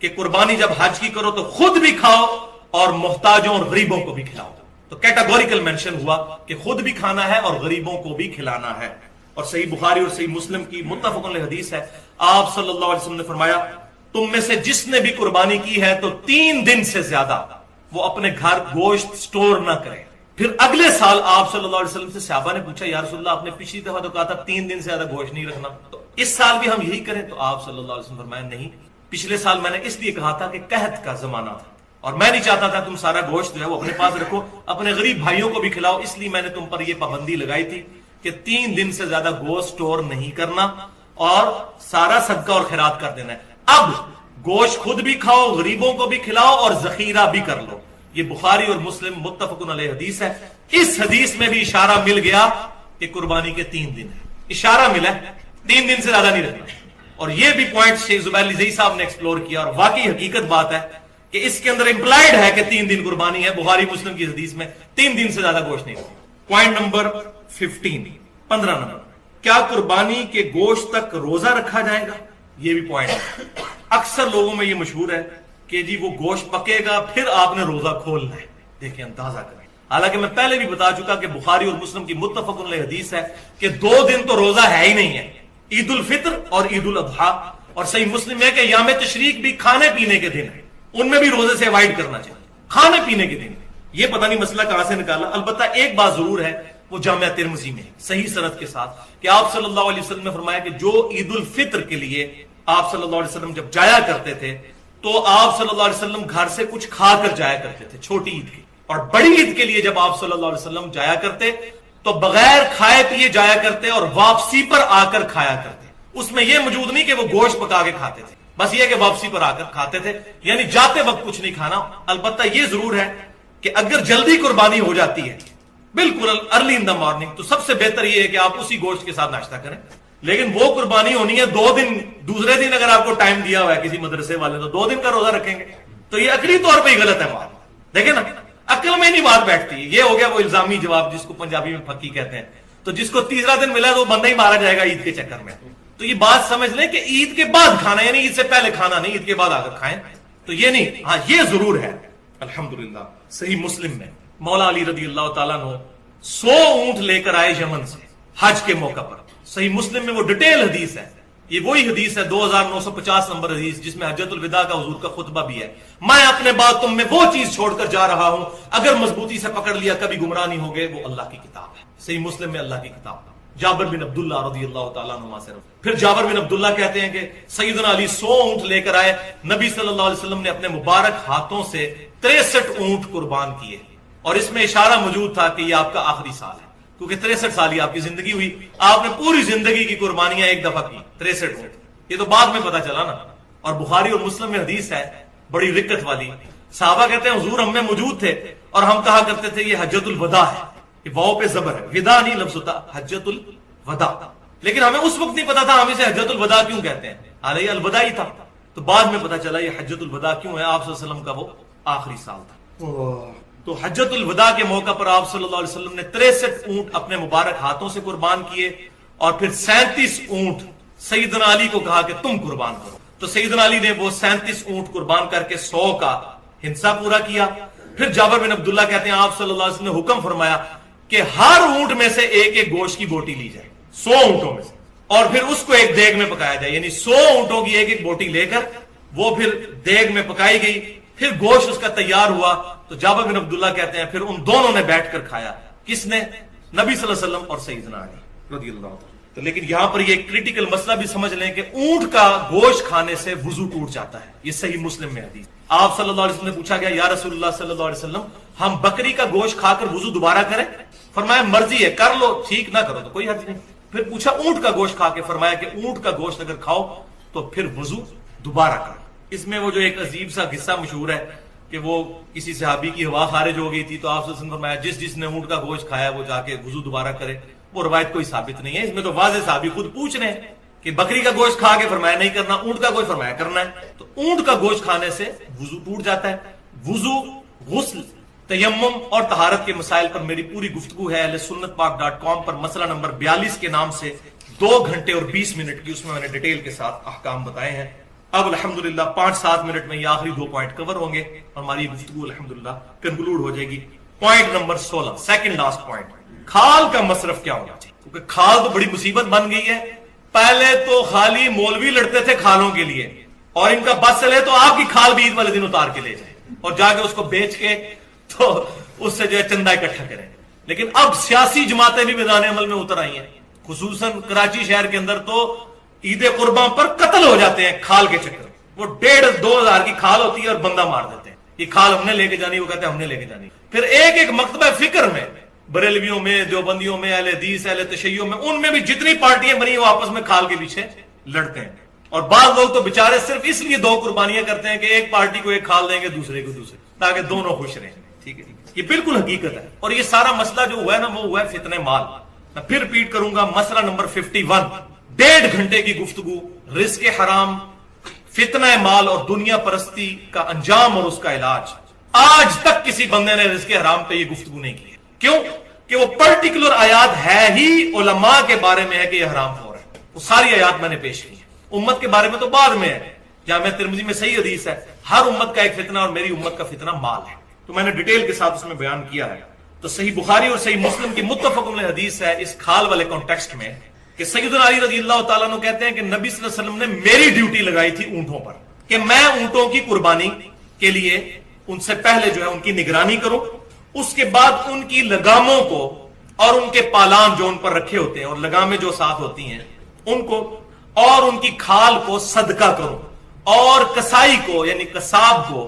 کہ قربانی جب حج کی کرو تو خود بھی کھاؤ اور محتاجوں اور غریبوں کو بھی کھلاؤ. تو کیٹاگوریکل مینشن ہوا کہ خود بھی کھانا ہے اور غریبوں کو بھی کھلانا ہے. اور صحیح بخاری اور صحیح مسلم کی متفق علیہ حدیث ہے، آپ صلی اللہ علیہ وسلم نے فرمایا، تم میں سے جس نے بھی قربانی کی ہے تو 3 دن سے زیادہ وہ اپنے گھر گوشت سٹور نہ کرے. پھر اگلے سال آپ صلی اللہ علیہ وسلم سے صحابہ نے پوچھا، یا رسول اللہ آپ نے پچھلی دفعہ تو کہا تھا 3 دن سے زیادہ گوشت نہیں رکھنا، تو اس سال بھی ہم یہی کریں؟ تو آپ صلی اللہ علیہ وسلم فرمایا، نہیں، پچھلے سال میں نے اس لیے کہا تھا کہ قحط کا زمانہ تھا اور میں نہیں چاہتا تھا تم سارا گوشت جو ہے وہ اپنے پاس رکھو، اپنے غریب بھائیوں کو بھی کھلاؤ، اس لیے میں نے تم پر یہ پابندی لگائی تھی کہ 3 دن سے زیادہ گوشت سٹور نہیں کرنا اور سارا صدقہ اور خیرات کر دینا ہے. اب گوشت خود بھی کھاؤ، غریبوں کو بھی کھلاؤ اور ذخیرہ بھی کر لو. یہ بخاری اور مسلم متفق علیہ حدیث ہے. اس حدیث میں بھی اشارہ مل گیا کہ قربانی کے 3 دن ہے، اشارہ ملا، 3 دن سے زیادہ نہیں رکھنا. اور یہ بھی پوائنٹ شیخ زبیر علی زئی صاحب نے ایکسپلور کیا، اور واقعی حقیقت بات ہے کہ اس کے اندر امپلائڈ ہے کہ 3 دن قربانی ہے. بخاری مسلم کی حدیث میں 3 دن سے زیادہ گوشت نہیں رکھنا. پوائنٹ نمبر 15 نمبر، کیا قربانی کے گوشت تک روزہ رکھا جائے گا؟ یہ بھی پوائنٹ ہے. اکثر لوگوں میں یہ مشہور ہے کہ جی وہ گوشت پکے گا پھر آپ نے روزہ کھولنا ہے. دیکھیں اندازہ کریں، حالانکہ میں پہلے بھی بتا چکا کہ بخاری اور مسلم کی متفق علیہ حدیث ہے کہ 2 دن تو روزہ ہے ہی نہیں ہے، عید الفطر اور عید الاضحیٰ. اور صحیح مسلم ہے کہ یوم تشریق بھی کھانے پینے کے دن ہے، ان میں بھی روزے سے اوائڈ کرنا چاہیے، کھانے پینے کے دن. یہ پتہ نہیں مسئلہ کہاں سے نکالا. البتہ ایک بات ضرور ہے، وہ جامعہ ترمذی میں صحیح سند کے ساتھ کہ آپ صلی اللہ علیہ وسلم نے فرمایا کہ جو عید الفطر کے لیے آپ صلی اللہ علیہ وسلم جب جایا کرتے تھے تو آپ صلی اللہ علیہ وسلم گھر سے کچھ کھا کر جایا کرتے تھے چھوٹی عید کی، اور بڑی عید کے لیے جب آپ صلی اللہ علیہ وسلم جایا کرتے تو بغیر کھائے پیے جایا کرتے اور واپسی پر آ کر کھایا کرتے. اس میں یہ موجود نہیں کہ وہ گوشت پکا کے کھاتے تھے، بس یہ کہ واپسی پر آ کر کھاتے تھے، یعنی جاتے وقت کچھ نہیں کھانا. البتہ یہ ضرور ہے کہ اگر جلدی قربانی ہو جاتی ہے بالکل ارلی ان دا مارننگ، تو سب سے بہتر یہ ہے کہ آپ اسی گوشت کے ساتھ ناشتہ کریں. لیکن وہ قربانی ہونی ہے 2 دن، دوسرے دن اگر آپ کو ٹائم دیا ہوا ہے کسی مدرسے والے تو 2 دن کا روزہ رکھیں گے، تو یہ عقلی طور پہ ہی غلط ہے بات. دیکھیں نا، عقل میں نہیں بات بیٹھتی. یہ ہو گیا وہ الزامی جواب جس کو پنجابی میں پھکی کہتے ہیں. تو جس کو تیسرا دن ملا تو بندہ ہی مارا جائے گا عید کے چکر میں. تو یہ بات سمجھ لیں کہ عید کے بعد کھانا، یعنی عید سے پہلے کھانا نہیں، عید کے بعد آ کر کھائیں. تو یہ نہیں. ہاں یہ ضرور ہے الحمدللہ صحیح مسلم میں مولا علی رضی اللہ تعالیٰ عنہ 100 اونٹ لے کر آئے یمن سے حج کے موقع پر. صحیح مسلم میں وہ ڈیٹیل حدیث ہے. یہ وہی حدیث ہے 2950 نمبر حدیث جس میں حجۃ الوداع کا حضور کا خطبہ بھی ہے. میں اپنے بعد تم میں وہ چیز چھوڑ کر جا رہا ہوں، اگر مضبوطی سے پکڑ لیا کبھی گمراہ نہیں ہوگے. وہ اللہ کی کتاب ہے. صحیح مسلم میں اللہ کی کتاب. جابر بن عبداللہ رضی اللہ تعالیٰ عنہ سے پھر جابر بن عبداللہ کہتے ہیں کہ سیدنا علی 100 اونٹ لے کر آئے. نبی صلی اللہ علیہ وسلم نے اپنے مبارک ہاتھوں سے 63 اونٹ قربان کیے، اور اس میں اشارہ موجود تھا کہ یہ آپ کا آخری سال ہے، کیونکہ 63 سال ہی آپ کی زندگی ہوئی. آپ نے پوری زندگی کی قربانیاں ایک دفعہ کی 63 اونٹ. یہ تو بعد میں پتا چلا نا. اور بخاری اور مسلم میں حدیث ہے بڑی رکت والی صحابہ کہتے ہیں حضور ہم میں موجود تھے اور ہم کہا کرتے تھے یہ حجۃ الوداع ہے، یہ واو پہ زبر ہے، ودا نہیں لفظ ہوتا، حجۃ الوداع، لیکن ہمیں اس وقت نہیں پتا تھا ہم اسے حجۃ الوداع کیوں کہتے ہیں، حالانکہ یہ الوداع ہی تھا، تو بعد میں پتا چلا یہ حجۃ الوداع کیوں ہے، آپ صلی اللہ علیہ وسلم کا وہ آخری سال تھا۔ تو حجۃ الوداع کے موقع پر آپ صلی اللہ علیہ وسلم نے 63 اونٹ اپنے مبارک ہاتھوں سے قربان کیے اور پھر 37 اونٹ سیدنا علی کو کہا کہ تم قربان کرو، تو سیدنا علی نے وہ 37 اونٹ قربان کر کے 100 کا ہنسا پورا کیا۔ پھر جابر بن عبداللہ کہتے ہیں آپ صلی اللہ علیہ وسلم نے حکم فرمایا کہ ہر اونٹ میں سے ایک ایک گوشت کی بوٹی لی جائے، 100 اونٹوں میں سے، اور پھر اس کو ایک دیگ میں پکایا جائے، یعنی 100 اونٹوں کی ایک ایک بوٹی لے کر وہ پھر دیگ میں پکائی گئی، پھر گوشت اس کا تیار ہوا، تو جابر بن عبداللہ کہتے ہیں پھر ان دونوں نے بیٹھ کر کھایا، کس نے؟ نبی صلی اللہ علیہ وسلم اور سیدنا علی رضی اللہ عنہ۔ تو لیکن یہاں پر یہ کریٹیکل مسئلہ بھی سمجھ لیں کہ اونٹ کا گوشت کھانے سے وضو ٹوٹ جاتا ہے، یہ صحیح مسلم میں حدیث۔ آپ صلی اللہ علیہ وسلم نے پوچھا گیا یا رسول اللہ صلی اللہ علیہ وسلم ہم بکری کا گوشت کھا کر وضو دوبارہ کریں؟ فرمایا مرضی ہے، کر لو، ٹھیک، نہ کرو تو کوئی حرج نہیں۔ پھر پوچھا اونٹ کا گوشت کھا کے، فرمایا کہ اونٹ کا گوشت اگر کھاؤ تو پھر وضو دوبارہ کرو۔ اس میں وہ جو ایک عجیب سا قصہ مشہور ہے کہ وہ کسی صحابی کی ہوا خارج ہو گئی تھی، تو آپ صلی اللہ علیہ وسلم نے فرمایا جس نے اونٹ کا گوشت کھایا وہ جا کے وضو دوبارہ کرے، وہ روایت کوئی ثابت نہیں ہے، اس میں تو واضح صحابی خود پوچھ رہے ہیں کہ بکری کا گوشت کھا کے، فرمایا نہیں کرنا، اونٹ کا گوشت فرمایا کرنا ہے، تو اونٹ کا گوشت کھانے سے وضو ٹوٹ جاتا ہے۔ وضو، غسل، تیمم اور طہارت کے مسائل پر میری پوری گفتگو ہے اہلسنتپاک.com پر، مسئلہ نمبر 42 کے نام سے 2 گھنٹے اور 20 منٹ کی، اس میں میں نے ڈیٹیل کے ساتھ احکام بتائے ہیں۔ اب الحمدللہ 5-7 منٹ میں یہ آخری 2 پوائنٹ کور ہوں گے اور ہماری گفتگو الحمدللہ کنکلوڈ ہو جائے گی۔ Point number 16، second last point, کھال کا مصرف کیا ہونا چاہیے، کیونکہ کھال تو بڑی مصیبت بن گئی ہے۔ پہلے تو خالی مولوی لڑتے تھے کھالوں کے لیے، اور ان کا بس چلے تو آپ کی کھال بھی عید والے دن اتار کے لے جائیں اور جا کے اس کو بیچ کے تو اس سے جو ہے چندہ اکٹھا کریں۔ لیکن اب سیاسی جماعتیں بھی میدان عمل میں اتر آئی ہیں، خصوصاً کراچی شہر کے اندر تو عید قرباں پر قتل ہو جاتے ہیں کھال کے چکر، وہ 1,500-2 ہزار کی کھال ہوتی ہے اور بندہ مار دیتے ہیں، یہ کھال ہم نے لے کے جانی، وہ کہتے ہیں ہم نے لے کے جانی۔ پھر ایک ایک مکتبہ فکر میں، بریلویوں میں، دیوبندیوں میں، اہل حدیث، اہل تشیع میں، ان میں بھی جتنی پارٹیاں بنی وہ آپس میں کھال کے پیچھے لڑتے ہیں، اور بعض لوگ تو بےچارے صرف اس لیے 2 قربانیاں کرتے ہیں کہ ایک پارٹی کو ایک کھال دیں گے، دوسرے کو دوسرے، تاکہ دونوں خوش رہیں۔ ٹھیک ہے، یہ بالکل حقیقت ہے، اور یہ سارا مسئلہ جو ہوا ہے نا وہ ہوا ہے فتنہ مال۔ میں پھر ریپیٹ کروں گا، مسئلہ نمبر 51، 1.5 گھنٹے کی گفتگو، رزق حرام، فتنہ مال اور دنیا پرستی کا انجام اور اس کا علاج۔ آج تک کسی بندے نے رزق حرام پہ یہ گفتگو نہیں کی، کیوں کہ وہ پرٹیکولر آیات ہے ہی علماء کے بارے میں ہے کہ یہ حرام ہو رہا ہے، وہ ساری آیات میں نے پیش کی ہیں۔ امت کے بارے میں تو بعد میں ہے، جامع ترمذی میں صحیح حدیث ہے، ہر امت کا ایک فتنہ اور میری امت کا فتنہ مال ہے، تو میں نے ڈیٹیل کے ساتھ اس میں بیان کیا ہے۔ تو صحیح بخاری اور صحیح مسلم کی متفق علیہ حدیث ہے اس کھال والے کانٹیکسٹ میں کہ سیدنا علی رضی اللہ تعالیٰ عنہ کہتے ہیں کہ نبی صلی اللہ علیہ وسلم نے میری ڈیوٹی لگائی تھی اونٹوں پر کہ میں اونٹوں کی قربانی کے لیے ان سے پہلے جو ہے ان کی نگرانی کروں، اس کے بعد ان کی لگاموں کو اور ان کے پالان جو ان پر رکھے ہوتے ہیں اور لگامیں جو ساتھ ہوتی ہیں ان کو اور ان کی کھال کو صدقہ کروں، اور کسائی کو یعنی قصاب کو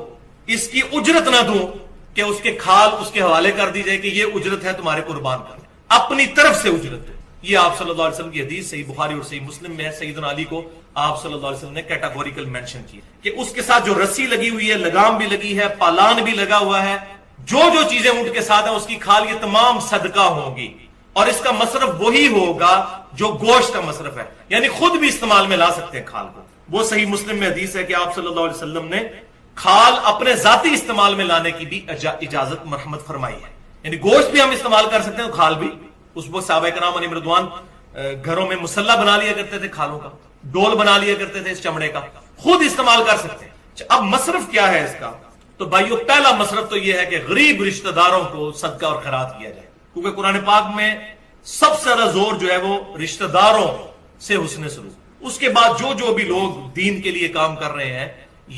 اس کی اجرت نہ دوں کہ اس کے کھال اس کے حوالے کر دی جائے کہ یہ اجرت ہے تمہارے قربان کرنے، اپنی طرف سے اجرت دو۔ یہ آپ صلی اللہ علیہ وسلم کی حدیث صحیح بخاری اور صحیح مسلم میں ہے۔ سیدنا علی کو آپ صلی اللہ علیہ وسلم نے کیٹاگوریکل مینشن کی کہ اس کے ساتھ جو رسی لگی ہوئی ہے، لگام بھی لگی ہے، پالان بھی لگا ہوا ہے، جو جو چیزیں اونٹ کے ساتھ ہیں اس کی کھال یہ تمام صدقہ ہوں گی، اور اس کا مصرف وہی ہوگا جو گوشت کا مصرف ہے، یعنی خود بھی استعمال میں لا سکتے ہیں کھال کو۔ وہ صحیح مسلم میں حدیث ہے کہ آپ صلی اللہ علیہ وسلم نے کھال اپنے ذاتی استعمال میں لانے کی بھی اجازت مرحمت فرمائی ہے، یعنی گوشت بھی ہم استعمال کر سکتے ہیں، کھال بھی۔ اس وقت صحابہ کرام علیہم رضوان گھروں میں مسلح بنا لیا کرتے تھے کھالوں کا، ڈول بنا لیا کرتے تھے اس چمڑے کا، خود استعمال کر سکتے ہیں۔ اب مصرف کیا ہے اس کا؟ تو بھائیو پہلا مصرف تو یہ ہے کہ غریب رشتہ داروں کو صدقہ اور خیرات کیا جائے، کیونکہ قرآن پاک میں سب سے زیادہ زور جو ہے وہ رشتہ داروں سے حسن سلوک۔ اس کے بعد جو جو بھی لوگ دین کے لیے کام کر رہے ہیں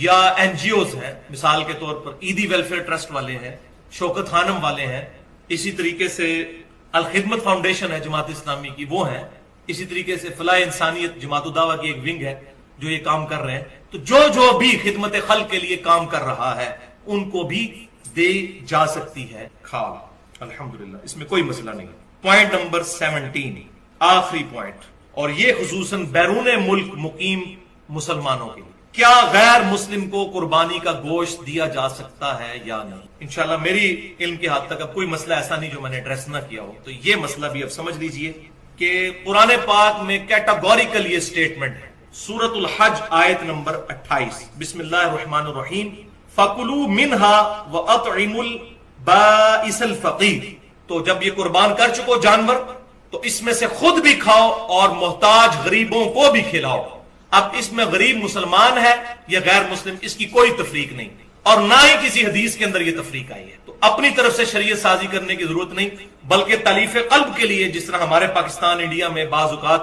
یا این جی اوز ہیں، مثال کے طور پر عیدی ویلفیئر ٹرسٹ والے ہیں، شوکت خانم والے ہیں، اسی طریقے سے الخدمت فاؤنڈیشن ہے جماعت اسلامی کی، وہ ہیں، اسی طریقے سے فلاح انسانیت جماعت الدعوہ کی ایک ونگ ہے جو یہ کام کر رہے ہیں، تو جو جو بھی خدمت خلق کے لیے کام کر رہا ہے ان کو بھی دے جا سکتی ہے کھال، الحمدللہ، اس میں کوئی مسئلہ نہیں۔ پوائنٹ نمبر 17، آخری پوائنٹ، اور یہ خصوصاً بیرون ملک مقیم مسلمانوں کے لیے۔ کیا غیر مسلم کو قربانی کا گوشت دیا جا سکتا ہے یا نہیں؟ انشاءاللہ میری علم کے حد تک اب کوئی مسئلہ ایسا نہیں جو میں نے ایڈریس نہ کیا ہو. تو یہ مسئلہ بھی اب سمجھ لیجئے کہ قرآن پاک میں کیٹاگوریکل یہ سٹیٹمنٹ ہے. سورۃ الحج آیت نمبر 28، بسم اللہ الرحمن الرحیم، فَكُلُوا مِنْهَا وَأَطْعِمُوا الْبَائِسَ الْفَقِيرَ. تو جب یہ قربان کر چکو جانور تو اس میں سے خود بھی کھاؤ اور محتاج غریبوں کو بھی کھلاؤ. اب اس میں غریب مسلمان ہے یا غیر مسلم، اس کی کوئی تفریق نہیں، اور نہ ہی کسی حدیث کے اندر یہ تفریق آئی ہے. تو اپنی طرف سے شریعت سازی کرنے کی ضرورت نہیں، بلکہ تالیف قلب کے لیے، جس طرح ہمارے پاکستان انڈیا میں بعض اوقات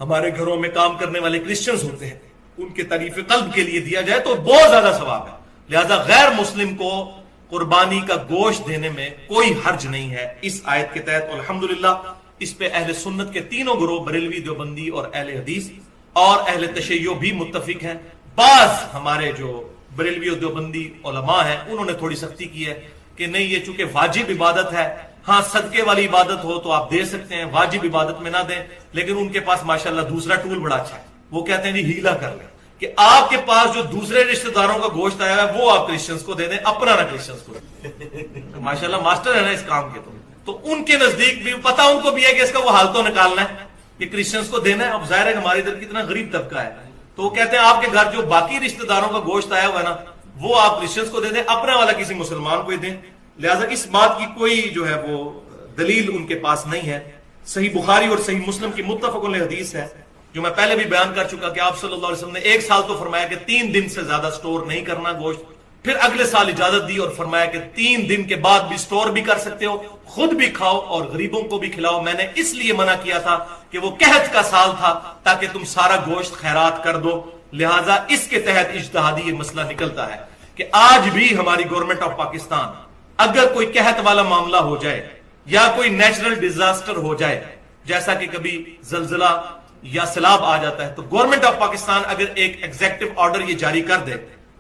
ہمارے گھروں میں کام کرنے والے کرسچنز ہوتے ہیں، ان کے تالیف قلب کے لیے دیا جائے تو بہت زیادہ ثواب ہے. لہذا غیر مسلم کو قربانی کا گوشت دینے میں کوئی حرج نہیں ہے اس آیت کے تحت. الحمدللہ اس پہ اہل سنت کے تینوں گروہ، بریلوی، دیوبندی اور اہل حدیث اور اہل تشیع بھی متفق ہیں. بعض ہمارے جو بریلوی اور دیوبندی علماء ہیں انہوں نے تھوڑی سختی کی ہے کہ نہیں، یہ چونکہ واجب عبادت ہے، ہاں صدقے والی عبادت ہو تو آپ دے سکتے ہیں، واجب عبادت میں نہ دیں. لیکن ان کے پاس ماشاءاللہ دوسرا ٹول بڑا اچھا ہے، وہ کہتے ہیں جی ہیلا کر لیں کہ آپ کے پاس جو دوسرے رشتہ داروں کا گوشت آیا ہے وہ آپ کرسچنز کو دے دیں، اپنا نہ کرسچنز کو دیں. ماشاءاللہ ماسٹر ہے نا اس کام کے. تو ان کے نزدیک بھی پتا ان کو بھی ہے کہ اس کا وہ حال تو نکالنا ہے کہ کرسچنز کو دینا ہے. اب ظاہر ہے ہمارے ادھر کتنا غریب طبقہ ہے، تو وہ کہتے ہیں آپ کے گھر جو باقی رشتہ داروں کا گوشت آیا ہوا ہے نا وہ آپ کرسچنز کو دے دیں، اپنا والا کسی مسلمان کو ہی دیں. لہذا اس بات کی کوئی جو ہے وہ دلیل ان کے پاس نہیں ہے. صحیح بخاری اور صحیح مسلم کی متفق علیہ حدیث ہے جو میں پہلے بھی بیان کر چکا کہ آپ صلی اللہ علیہ وسلم نے 1 سال تو فرمایا کہ 3 دن سے زیادہ سٹور نہیں کرنا گوشت، پھر اگلے سال اجازت دی اور فرمایا کہ 3 دن کے بعد بھی سٹور بھی کر سکتے ہو، خود بھی کھاؤ اور غریبوں کو بھی کھلاؤ. میں نے اس لیے منع کیا تھا کہ وہ قحط کا سال تھا تاکہ تم سارا گوشت خیرات کر دو. لہٰذا اس کے تحت اجتہادی یہ مسئلہ نکلتا ہے کہ آج بھی ہماری گورنمنٹ آف پاکستان اگر کوئی قحط والا معاملہ ہو جائے یا کوئی نیچرل ڈیزاسٹر ہو جائے، جیسا کہ کبھی زلزلہ یا سیلاب آ جاتا ہے، تو گورنمنٹ آف پاکستان اگر ایک ایگزیکٹو آرڈر یہ جاری کر دے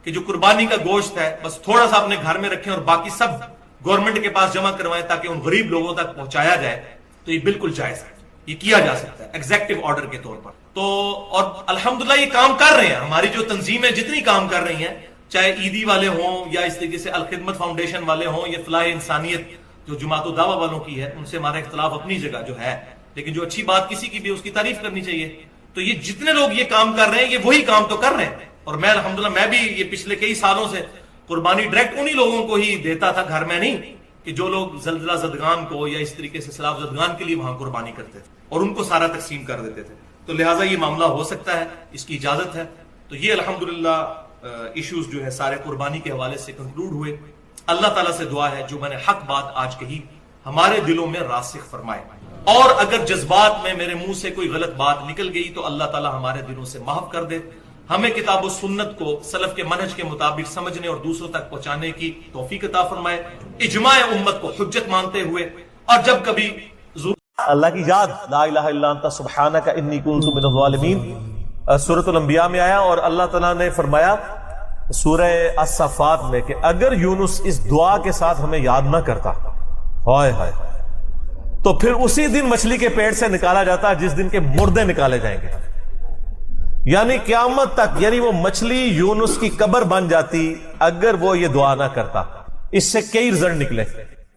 کہ جو قربانی کا گوشت ہے بس تھوڑا سا اپنے گھر میں رکھیں اور باقی سب گورنمنٹ کے پاس جمع کروائیں تاکہ ان غریب لوگوں تک پہنچایا جائے، تو یہ بالکل جائز ہے، یہ کیا جا سکتا ہے ایگزیکٹو آرڈر کے طور پر. تو اور الحمدللہ یہ کام کر رہے ہیں، ہماری جو تنظیمیں جتنی کام کر رہی ہیں، چاہے عیدی والے ہوں یا اس طریقے سے الخدمت فاؤنڈیشن والے ہوں یا فلاح انسانیت جو جماعت الدعوہ والوں کی ہے، ان سے ہمارا اختلاف اپنی جگہ جو ہے، لیکن جو اچھی بات کسی کی بھی اس کی تعریف کرنی چاہیے. تو یہ جتنے لوگ یہ کام کر رہے ہیں یہ وہی کام تو کر رہے ہیں. اور میں الحمدللہ میں بھی یہ پچھلے کئی سالوں سے قربانی ڈائریکٹ انہی لوگوں کو ہی دیتا تھا، گھر میں نہیں، کہ جو لوگ زلزلہ زدگان کو یا اس طریقے سے سیلاب زدگان کے لیے وہاں قربانی کرتے تھے اور ان کو سارا تقسیم کر دیتے تھے. تو لہٰذا یہ معاملہ ہو سکتا ہے، اس کی اجازت ہے. تو یہ الحمدللہ ایشوز جو ہے سارے قربانی کے حوالے سے کنکلوڈ ہوئے. اللہ تعالیٰ سے دعا ہے جو میں نے حق بات آج کہی ہمارے دلوں میں راسخ فرمائے، اور اگر جذبات میں میرے منہ سے کوئی غلط بات نکل گئی تو اللہ تعالیٰ ہمارے دلوں سے معاف کر دے. ہمیں کتاب و سنت کو سلف کے منہج کے مطابق سمجھنے اور دوسروں تک پہنچانے کی توفیق عطا فرمائے، اجماع امت کو حجت مانتے ہوئے، اور جب کبھی اللہ کی یاد لا الہ الا انت سبحانک انی کنت من الظالمین سورۃ الانبیاء میں آیا، اور اللہ تعالیٰ نے فرمایا سورہ الصفات میں کہ اگر یونس اس دعا کے ساتھ ہمیں یاد نہ کرتا، ہائے ہائے، تو پھر اسی دن مچھلی کے پیٹ سے نکالا جاتا جس دن کے مردے نکالے جائیں گے، یعنی قیامت تک، یعنی وہ مچھلی یونس کی قبر بن جاتی اگر وہ یہ دعا نہ کرتا. اس سے کئی رزلٹ نکلے.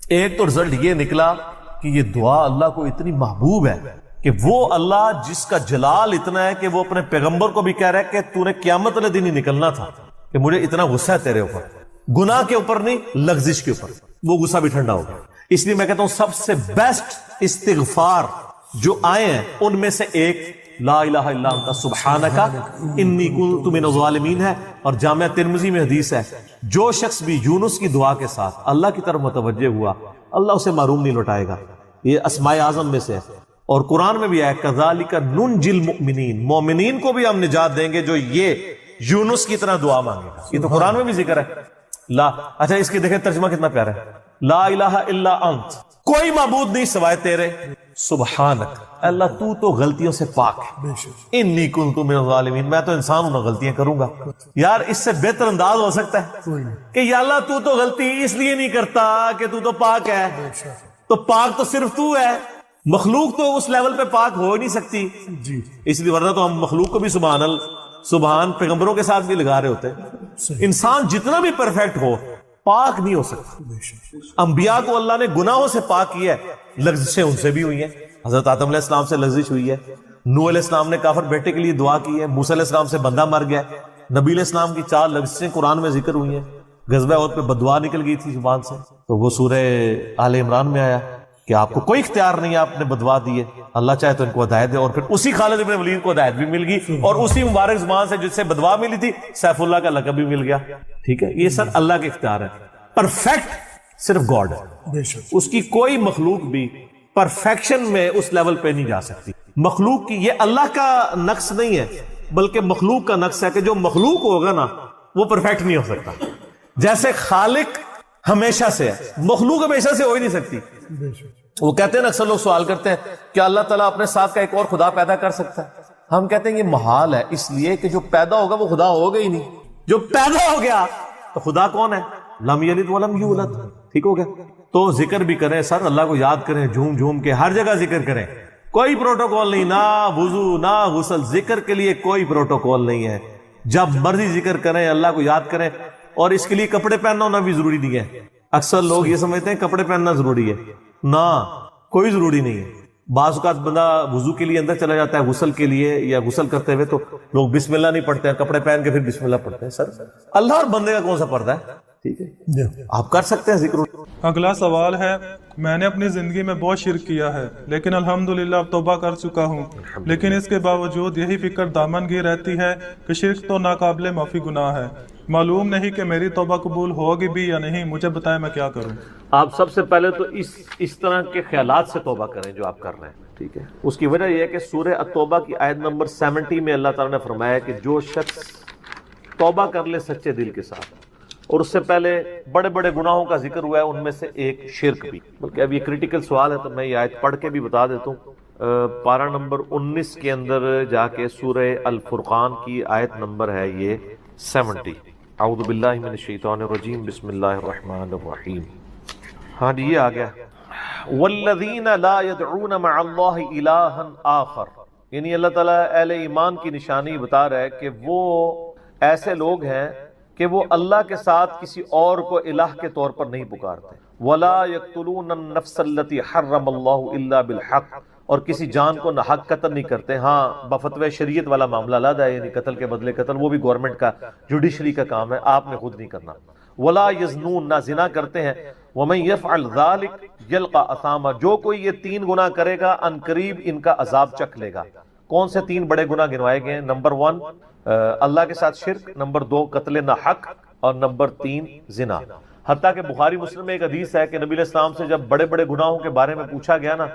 ایک تو رزلٹ یہ نکلا کہ یہ دعا اللہ کو اتنی محبوب ہے کہ وہ اللہ جس کا جلال اتنا ہے کہ وہ اپنے پیغمبر کو بھی کہہ رہا ہے کہ تو نے قیامت والے دن ہی نکلنا تھا، کہ مجھے اتنا غصہ ہے تیرے اوپر، گناہ کے اوپر نہیں، لغزش کے اوپر، وہ غصہ بھی ٹھنڈا ہوگا. اس لیے میں کہتا ہوں سب سے بیسٹ استغفار جو آئے ہیں ان میں سے ایک لا الہ الا انت سبحانک انی کنت من الظالمین ہے. اور جامعہ ترمذی میں حدیث ہے جو شخص بھی یونس کی دعا کے ساتھ اللہ کی طرف متوجہ ہوا اللہ اسے معروم نہیں لوٹائے گا. یہ اسماء اعظم میں سے ہے، اور قرآن میں بھی ہے کذالک ننجی المؤمنین، مومنین کو بھی ہم نجات دیں گے جو یہ یونس کی طرح دعا مانگے گا. یہ تو قرآن میں بھی ذکر ہے. لا اچھا اس کی دیکھیں ترجمہ کتنا پیارا ہے، لا الہ الا انت، کوئی معبود نہیں سوائے تیرے، سبحانک، اللہ تو غلطیوں سے پاک ہے، انی کنت من الظالمین، میں تو انسان ہوں، غلطیاں کروں گا. یار اس سے بہتر انداز ہو سکتا ہے کہ یا اللہ تو غلطی اس لیے نہیں کرتا کہ تو پاک ہے، تو پاک تو صرف تو ہے، مخلوق تو اس لیول پہ پاک ہو ہی نہیں سکتی. اس لیے ورنہ تو ہم مخلوق کو بھی سبحان پیغمبروں کے ساتھ بھی لگا رہے ہوتے ہیں. انسان جتنا بھی پرفیکٹ ہو پاک نہیں ہو سکتا. انبیاء کو اللہ نے گناہوں سے پاک کیا ہے, لغزشیں ان سے بھی ہوئی ہیں. حضرت آدم علیہ السلام سے لغزش ہوئی ہے, نوح علیہ السلام نے کافر بیٹے کے لیے دعا کی ہے, موسیٰ علیہ السلام سے بندہ مر گیا, نبی علیہ السلام کی 4 لغزشیں قرآن میں ذکر ہوئی ہیں. غزوہ احد پہ بددعا نکل گئی تھی زبان سے, تو وہ سورہ آل عمران میں آیا کہ آپ کو کوئی اختیار نہیں ہے, آپ نے بددعا دی ہے, اللہ چاہے تو ان کو ہدایت دے. اور پھر اسی خالد بن ولید کو ہدایت بھی مل گئی, اور اسی مبارک زبان سے جس سے بددعا ملی تھی سیف اللہ کا لقب بھی مل گیا. ٹھیک ہے, یہ سب اللہ کے اختیار ہے. پرفیکٹ صرف گاڈ ہے, اس کی کوئی مخلوق بھی پرفیکشن میں اس لیول پہ نہیں جا سکتی. مخلوق کی, یہ اللہ کا نقص نہیں ہے بلکہ مخلوق کا نقص ہے کہ جو مخلوق ہوگا نا وہ پرفیکٹ نہیں ہو سکتا. جیسے خالق ہمیشہ سے ہے, مخلوق ہمیشہ سے ہو ہی نہیں سکتی. وہ کہتے ہیں نا, اکثر لوگ سوال کرتے ہیں کہ اللہ تعالیٰ اپنے ساتھ کا ایک اور خدا پیدا کر سکتا ہے. ہم کہتے ہیں یہ محال ہے, اس لیے کہ جو پیدا ہوگا وہ خدا ہوگا ہی نہیں. جو پیدا ہو گیا تو خدا کون ہے؟ لم یلد ولم یولد. ٹھیک ہو گیا. تو ذکر بھی کریں سر, اللہ کو یاد کریں, جھوم جھوم کے ہر جگہ ذکر کریں. کوئی پروٹوکول نہیں, نہ وضو نہ غسل, ذکر کے لیے کوئی پروٹوکول نہیں ہے. جب مرضی ذکر کریں, اللہ کو یاد کریں. اور اس کے لیے کپڑے پہننا ہونا بھی ضروری نہیں ہے. اکثر لوگ یہ سمجھتے ہیں کپڑے پہننا ضروری ہے. نہ, کوئی ضروری نہیں ہے. بعض اوقات بندہ وضو کے لیے اندر چلا جاتا ہے, غسل کے لیے یا غسل کرتے ہوئے تو لوگ بسم اللہ نہیں پڑھتے ہیں, کپڑے پہن کے پھر بسم اللہ پڑھتے ہیں. سر اللہ اور بندے کا کون سا پردہ ہے؟ ٹھیک ہے, آپ کر سکتے ہیں ذکر. اگلا سوال ہے, میں نے اپنی زندگی میں بہت شرک کیا ہے لیکن الحمدللہ اب توبہ کر چکا ہوں, لیکن اس کے باوجود یہی فکر دامن گیر رہتی ہے کہ شرک تو ناقابل معافی گناہ ہے. معلوم نہیں کہ میری توبہ قبول ہوگی بھی یا نہیں, مجھے بتائیں میں کیا کروں. آپ سب سے پہلے تو اس طرح کے خیالات سے توبہ کریں جو آپ کر رہے ہیں. ٹھیک ہے, اس کی وجہ یہ ہے کہ سورہ التوبہ کی آیت نمبر 70 میں اللہ تعالیٰ نے فرمایا کہ جو شخص توبہ کر لے سچے دل کے ساتھ, اور اس سے پہلے بڑے بڑے گناہوں کا ذکر ہوا ہے, ان میں سے ایک شرک بھی. بلکہ اب یہ کریٹیکل سوال ہے تو میں یہ آیت پڑھ کے بھی بتا دیتا ہوں. پارہ نمبر 19 کے اندر جا کے سورہ الفرقان کی آیت نمبر ہے یہ 70. اعوذ باللہ من الشیطان الرجیم, بسم اللہ الرحمن الرحیم. ہاں جی, یہ آ گیا. والذین لا يدعون مع اللہ الہا آخر, یعنی اللہ تعالیٰ اہل ایمان کی نشانی بتا رہا ہے کہ وہ ایسے لوگ ہیں کہ وہ اللہ کے ساتھ کسی اور کو الہ کے طور پر نہیں پکارتے. ولا يقتلون النفس التي حرم اللہ الا بالحق, اور کسی جان کو ناحق قتل نہیں کرتے. ہاں بفتوی شریعت والا معاملہ علیحدہ ہے, یعنی قتل کے بدلے قتل, وہ بھی گورنمنٹ کا جوڈیشری کا کام ہے, آپ نے خود نہیں کرنا. ولا یزنون, نہ زنا کرتے ہیں. ومن یفعل ذلک یلقى اثاما, جو کوئی یہ 3 گناہ کرے گا ان قریب ان کا عذاب چکھ لے گا. کون سے 3 بڑے گناہ گنوائے گئے ہیں؟ نمبر 1 اللہ کے ساتھ شرک, نمبر 2 قتل ناحق, اور نمبر 3 زنا. حتیٰ کہ بخاری مسلم میں ایک حدیث ہے کہ نبی علیہ السلام سے جب بڑے بڑے گناہوں کے بارے میں پوچھا گیا نا,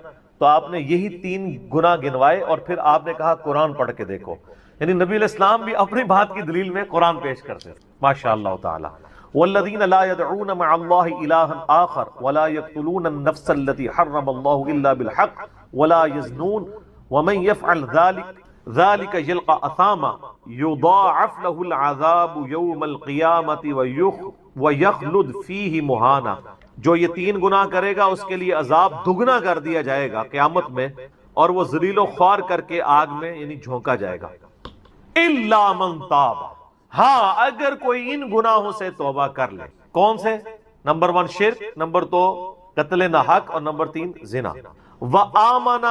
تو آپ نے یہی 3 گناہ گنوائے, اور پھر آپ نے کہا قرآن پڑھ کے دیکھو. یعنی نبی علیہ السلام بھی اپنی بات کی دلیل میں قرآن پیش کرتے. ماشاء اللہ تعالی. والذین لا يدعون مع اللہ الہا آخر ولا يقتلون النفس التي حرم اللہ الا بالحق ولا يزنون ومن يفعل ذلك يلقى اثاما يضاعف له العذاب يوم القيامة ويخلد فيه مهانا. جو یہ 3 گناہ کرے گا اس کے لیے عذاب دگنا کر دیا جائے گا قیامت میں, اور وہ ذلیل و خوار کر کے آگ میں یعنی جھونکا جائے گا. الا من تاب, ہاں اگر کوئی ان گناہوں سے توبہ کر لے. کون سے؟ نمبر 1 شرک, نمبر 2 قتل ناحق, اور نمبر 3 زنا. وآمن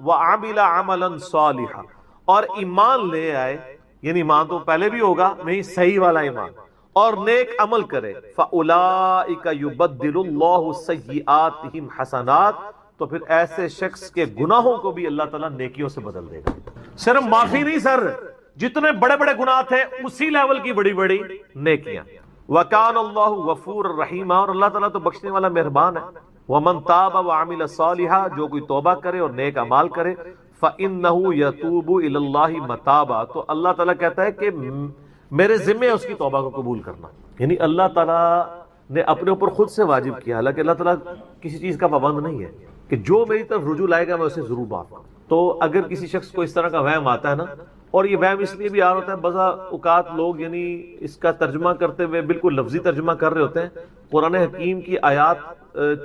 وعمل عملا صالحا, اور ایمان لے آئے, یعنی ایمان تو پہلے بھی ہوگا نہیں, صحیح والا ایمان, اور نیک عمل کرے. فاولئک یبدل اللہ سیئاتہم حسنات, تو پھر ایسے شخص کے گناہوں کو بھی اللہ تعالیٰ نیکیوں سے بدل دے گا. صرف معافی نہیں سر, جتنے بڑے بڑے گناہ تھے اسی لیول کی بڑی بڑی نیکیاں. وکان اللہ غفور الرحیم, اور اللہ تعالیٰ تو بخشنے والا مہربان ہے. ومن تاب وعمل صالحا, جو کوئی توبہ کرے اور نیک اعمال کرے. فإنہ یتوب الی اللہ متابا, تو اللہ تعالیٰ کہتا ہے کہ میرے ذمہ ہے اس کی توبہ کو قبول کرنا. یعنی اللہ تعالیٰ نے اپنے اوپر خود سے واجب کیا, حالانکہ اللہ تعالیٰ کسی چیز کا پابند نہیں ہے کہ جو میری طرف رجوع لائے گا میں اسے ضرور معاف کروں. تو اگر کسی شخص کو اس طرح کا وہم آتا ہے نا, اور یہ وہم اس لیے بھی آ رہا ہوتا ہے, بعض اوقات لوگ یعنی اس کا ترجمہ کرتے ہوئے بالکل لفظی ترجمہ کر رہے ہوتے ہیں. قرآن حکیم کی آیات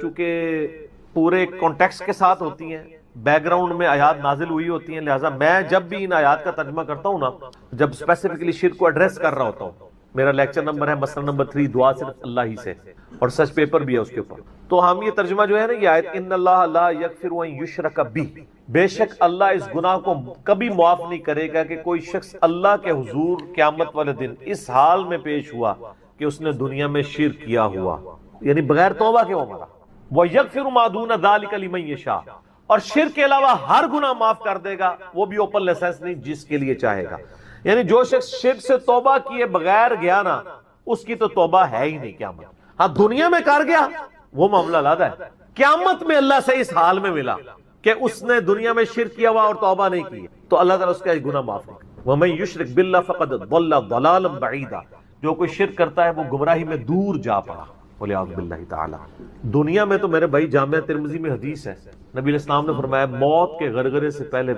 چونکہ پورے کانٹیکسٹ کے ساتھ ہوتی ہیں, بیک گراؤنڈ میں آیات نازل ہوئی ہوتی ہیں، لہٰذا میں جب بھی ان آیات کا ترجمہ کرتا ہوں نا، جب اسپیسیفکلی شرک کو ایڈریس کر رہا ہوتا ہوں، میرا لیکچر نمبر ہے مسئلہ نمبر 3 دعا صرف اللہ ہی سے، اور سچ پیپر بھی ہے اس کے اوپر، تو ہم یہ ترجمہ جو ہے نا، یہ آیت ان اللہ لا یغفر ان یشرک بہ، بے شک اللہ اس گناہ کو کبھی معاف نہیں کرے گا کہ کوئی شخص اللہ کے حضور قیامت والے دن اس حال میں پیش ہوا کہ اس نے دنیا میں شرک کیا ہوا، یعنی بغیر توبہ کے وہ مرا، وَيَغْفِرُ مَا دُونَ ذَلِكَ لِمَن يَشَاءُ، اور شرک کے علاوہ ہر گناہ معاف کر دے گا، وہ بھی اوپن لائسنس نہیں، جس کے لیے چاہے گا، یعنی جو شخص شرک سے توبہ کیے بغیر گیا نا، اس کی تو توبہ ہے ہی نہیں قیامت، ہاں دنیا میں کر گیا وہ معاملہ علیحدہ ہے، قیامت میں اللہ سے اس حال میں ملا کہ اس نے دنیا میں شرک کیا ہوا اور توبہ نہیں کی، تو اللہ تعالیٰ اس کا گناہ معاف نہیں کرے۔ وَمَن يُشْرِكْ بِاللَّهِ فَقَدْ ضَلَّ ضَلَالًا بَعِيدًا، جو کوئی شرک کرتا ہے وہ گمراہی میں دور جا پڑا، وَلِعَوْذُ بِاللَّهِ تعالی۔ دنیا میں تو میرے بھائی جامعہ ترمذی میں حدیث ہے، نبی علیہ السلام نے فرمایا موت کے غرغرے سے پہلے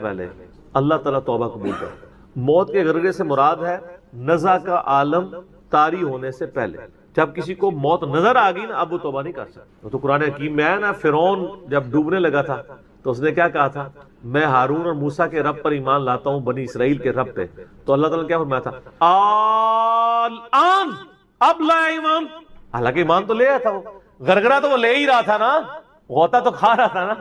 اللہ تعالیٰ توبہ قبول کرے۔ موت کے غرغرے سے مراد ہے نزع کا عالم طاری ہونے سے پہلے، جب کسی کو موت نظر آ گئی نا، اب وہ توبہ نہیں کر سکتا۔ تو قرآن حکیم میں ہے نا، فرعون جب ڈوبنے لگا تھا تو اس نے کیا کہا تھا، میں ہارون اور موسیٰ کے رب پر ایمان لاتا ہوں، بنی اسرائیل کے رب پہ، تو اللہ تعالیٰ نے کیا فرمایا تھا، الآن، اب لایا ایمان، حالانکہ ایمان تو لے آیا تھا، وہ غرغرہ تو وہ لے ہی رہا تھا نا، غوطہ تو کھا رہا تھا نا۔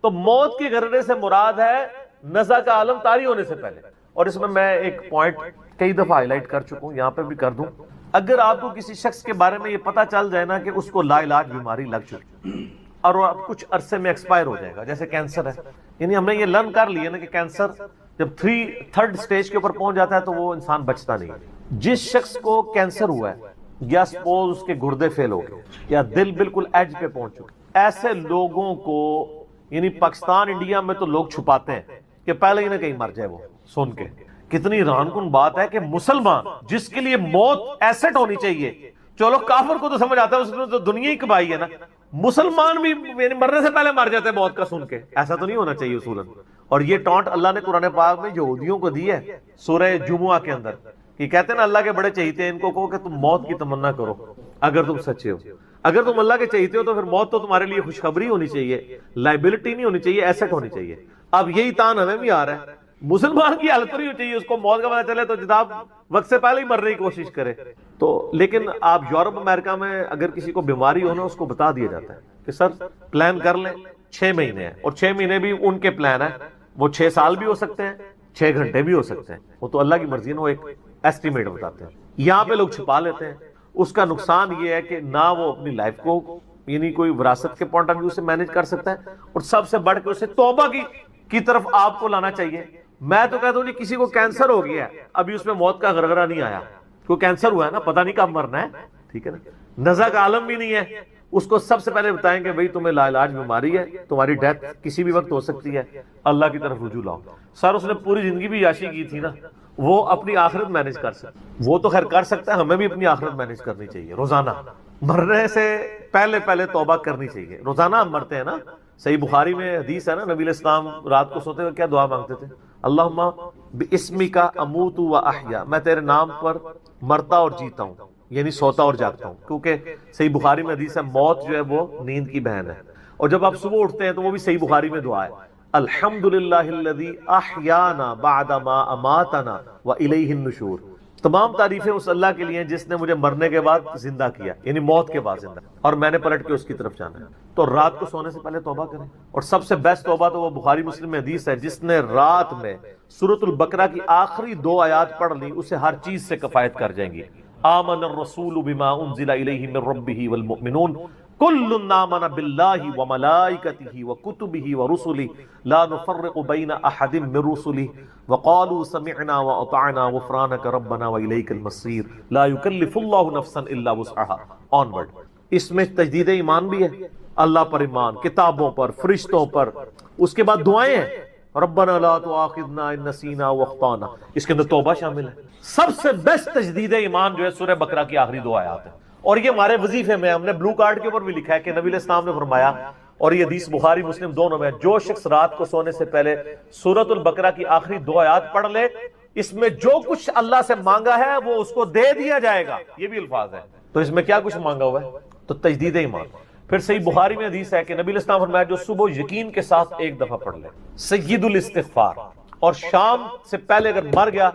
تو موت کے غرغرے سے مراد ہے نزع کا عالم طاری ہونے سے پہلے۔ اور اس میں ایک پوائنٹ کئی دفعہ ہائی لائٹ کر چکا ہوں، یہاں پہ بھی کر دوں، اگر آپ کو کسی شخص کے بارے میں یہ پتا چل جائے نا کہ اس کو لا علاج بیماری لگ چکی اور وہ اب کچھ عرصے میں ایکسپائر ہو جائے گا، جیسے کینسر ہے، یعنی ہم نے یہ لرن کر لیا نا کہ کینسر جب 3rd سٹیج کے اوپر پہنچ جاتا ہے تو وہ انسان بچتا نہیں ہے۔ جس شخص کو کینسر ہوا ہے، یا سپوز اس کے گردے فیل ہو گئے، یا دل بالکل ایج پہ پہنچ چکے، ایسے لوگوں کو یعنی پاکستان انڈیا میں تو لوگ چھپاتے ہیں کہ پہلے ہی نہ کہیں مر جائے وہ سن کے۔ کتنی حیران کن بات ہے کہ مسلمان جس کے لیے موت ایسٹ ہونی چاہیے، چلو کافر کو تو سمجھ آتا ہے، اس نے تو دنیا ہی کمائی ہے نا، مسلمان بھی یعنی مرنے سے پہلے مر جاتے ہیں موت کا سن کے، ایسا تو نہیں ہونا چاہیے اصولاً۔ اور یہ ٹانٹ اللہ نے قرآن پاک میں یہودیوں کو دی ہے سورہ جمعہ کے اندر، کہ کہتے ہیں نا اللہ کے بڑے چہیتے ہیں، ان کو کہو کہ تم موت کی تمنا کرو اگر تم سچے ہو، اگر تم اللہ کے چہیتے ہو تو پھر موت تو تمہارے لیے خوشخبری ہونی چاہیے، لائبلٹی نہیں ہونی چاہیے، ایسٹ ہونی چاہیے۔ اب یہی تان ہمیں بھی آ رہا ہے، مسلمان کی حالت نہیں ہونی چاہیے، اس کو موت کا پتہ چلے تو جناب وقت سے پہلے ہی مرنے کی کوشش کرے۔ تو لیکن آپ یورپ امریکہ میں اگر کسی کو بیماری ہو نا، اس کو بتا دیا جاتا ہے کہ سر پلان کر لیں، 6 مہینے ہیں، اور 6 مہینے بھی ان کے پلان ہیں، وہ 6 سال بھی ہو سکتے ہیں، 6 گھنٹے بھی ہو سکتے ہیں، وہ تو اللہ کی مرضی ہے، وہ ایک ایسٹیمیٹ بتاتے ہیں۔ یہاں پہ لوگ چھپا لیتے ہیں، اس کا نقصان یہ ہے کہ نہ وہ اپنی لائف کو یعنی کوئی وراثت کے پوائنٹ آف ویو سے مینج کر سکتا ہے، اور سب سے بڑھ کے اسے توبہ کی طرف آپ کو لانا چاہیے۔ میں تو کہتا ہوں جی کسی کو کینسر ہو گیا ہے، ابھی اس میں موت کا غرغرہ نہیں آیا، کوئی کینسر ہوا ہے نا، پتہ نہیں کب مرنا ہے، ٹھیک ہے نا، نزع کا عالم بھی نہیں ہے، اس کو سب سے پہلے بتائیں کہ بھئی تمہیں لا علاج بیماری ہے، تمہاری ڈیتھ کسی بھی وقت ہو سکتی ہے، اللہ کی طرف رجوع لاؤ۔ سر اس نے پوری زندگی بھی عیاشی کی تھی نا، وہ اپنی آخرت مینج کر سکتا، وہ تو خیر کر سکتا ہے، ہمیں بھی اپنی آخرت مینج کرنی چاہیے، روزانہ مرنے سے پہلے توبہ کرنی چاہیے۔ روزانہ ہم مرتے ہیں نا، صحیح بخاری میں حدیث ہے نا، نبی علیہ السلام رات کو سوتے ہوئے کیا دعا مانگتے تھے، اللہم باسمک اموت و احیا، میں تیرے نام پر مرتا اور جیتا ہوں، یعنی سوتا اور جاگتا ہوں، کیونکہ صحیح بخاری میں حدیث ہے موت جو ہے وہ نیند کی بہن ہے۔ اور جب آپ صبح اٹھتے ہیں تو وہ بھی صحیح بخاری میں دعا ہے، الحمدللہ الذی احیانا بعد ما اماتنا والیہ النشور، تمام تعریفیں اس اللہ کے لیے ہیں جس نے مجھے مرنے کے بعد زندہ کیا، یعنی موت کے بعد زندہ، اور میں نے پلٹ کے اس کی طرف جانا ہے۔ تو رات کو سونے سے پہلے توبہ کریں، اور سب سے بیسٹ توبہ تو وہ بخاری مسلم میں حدیث ہے، جس نے رات میں سورۃ البقرہ کی آخری 2 آیات پڑھ لی، اسے ہر چیز سے کفایت کر جائیں گی۔ آمن الرسول بما انزل الیہ من ربہ والمؤمنون کل آمن باللہ وملائکتہ وکتبہ ورسلہ لا نفرق بین احد من رسلہ وقالوا سمعنا واطعنا غفرانک ربنا والیک المصیر لا یکلف اللہ نفسا الا وسعها آنورڈ۔ اس میں تجدید ایمان بھی ہے، اللہ پر ایمان، کتابوں پر، فرشتوں پر، اس کے بعد دعائیں ہیں، ربنا لا تؤاخذنا ان نسینا واخطانا، اس کے اندر توبہ شامل ہے۔ سب سے بیسٹ تجدید ایمان جو ہے سورہ بقرہ کی آخری 2 آیات ہیں، اور یہ ہمارے وظیفے میں ہم نے بلو کارڈ کے اوپر بھی لکھا ہے کہ نبی علیہ السلام نے فرمایا، اور یہ حدیث بخاری مسلم دونوں میں، جو شخص رات کو سونے سے پہلے سورۃ البقرہ کی آخری 2 آیات پڑھ لے، اس میں جو کچھ اللہ سے مانگا ہے وہ اس کو دے دیا جائے گا، یہ بھی الفاظ ہے۔ تو اس میں کیا کچھ مانگا ہوا ہے؟ تو تجدید ایمان۔ پھر صحیح بخاری میں حدیث ہے کہ نبی علیہ السلام فرمایا جو صبح یقین کے ساتھ ایک دفعہ پڑھ لے سید الاستغفار، اور شام سے پہلے اگر مر گیا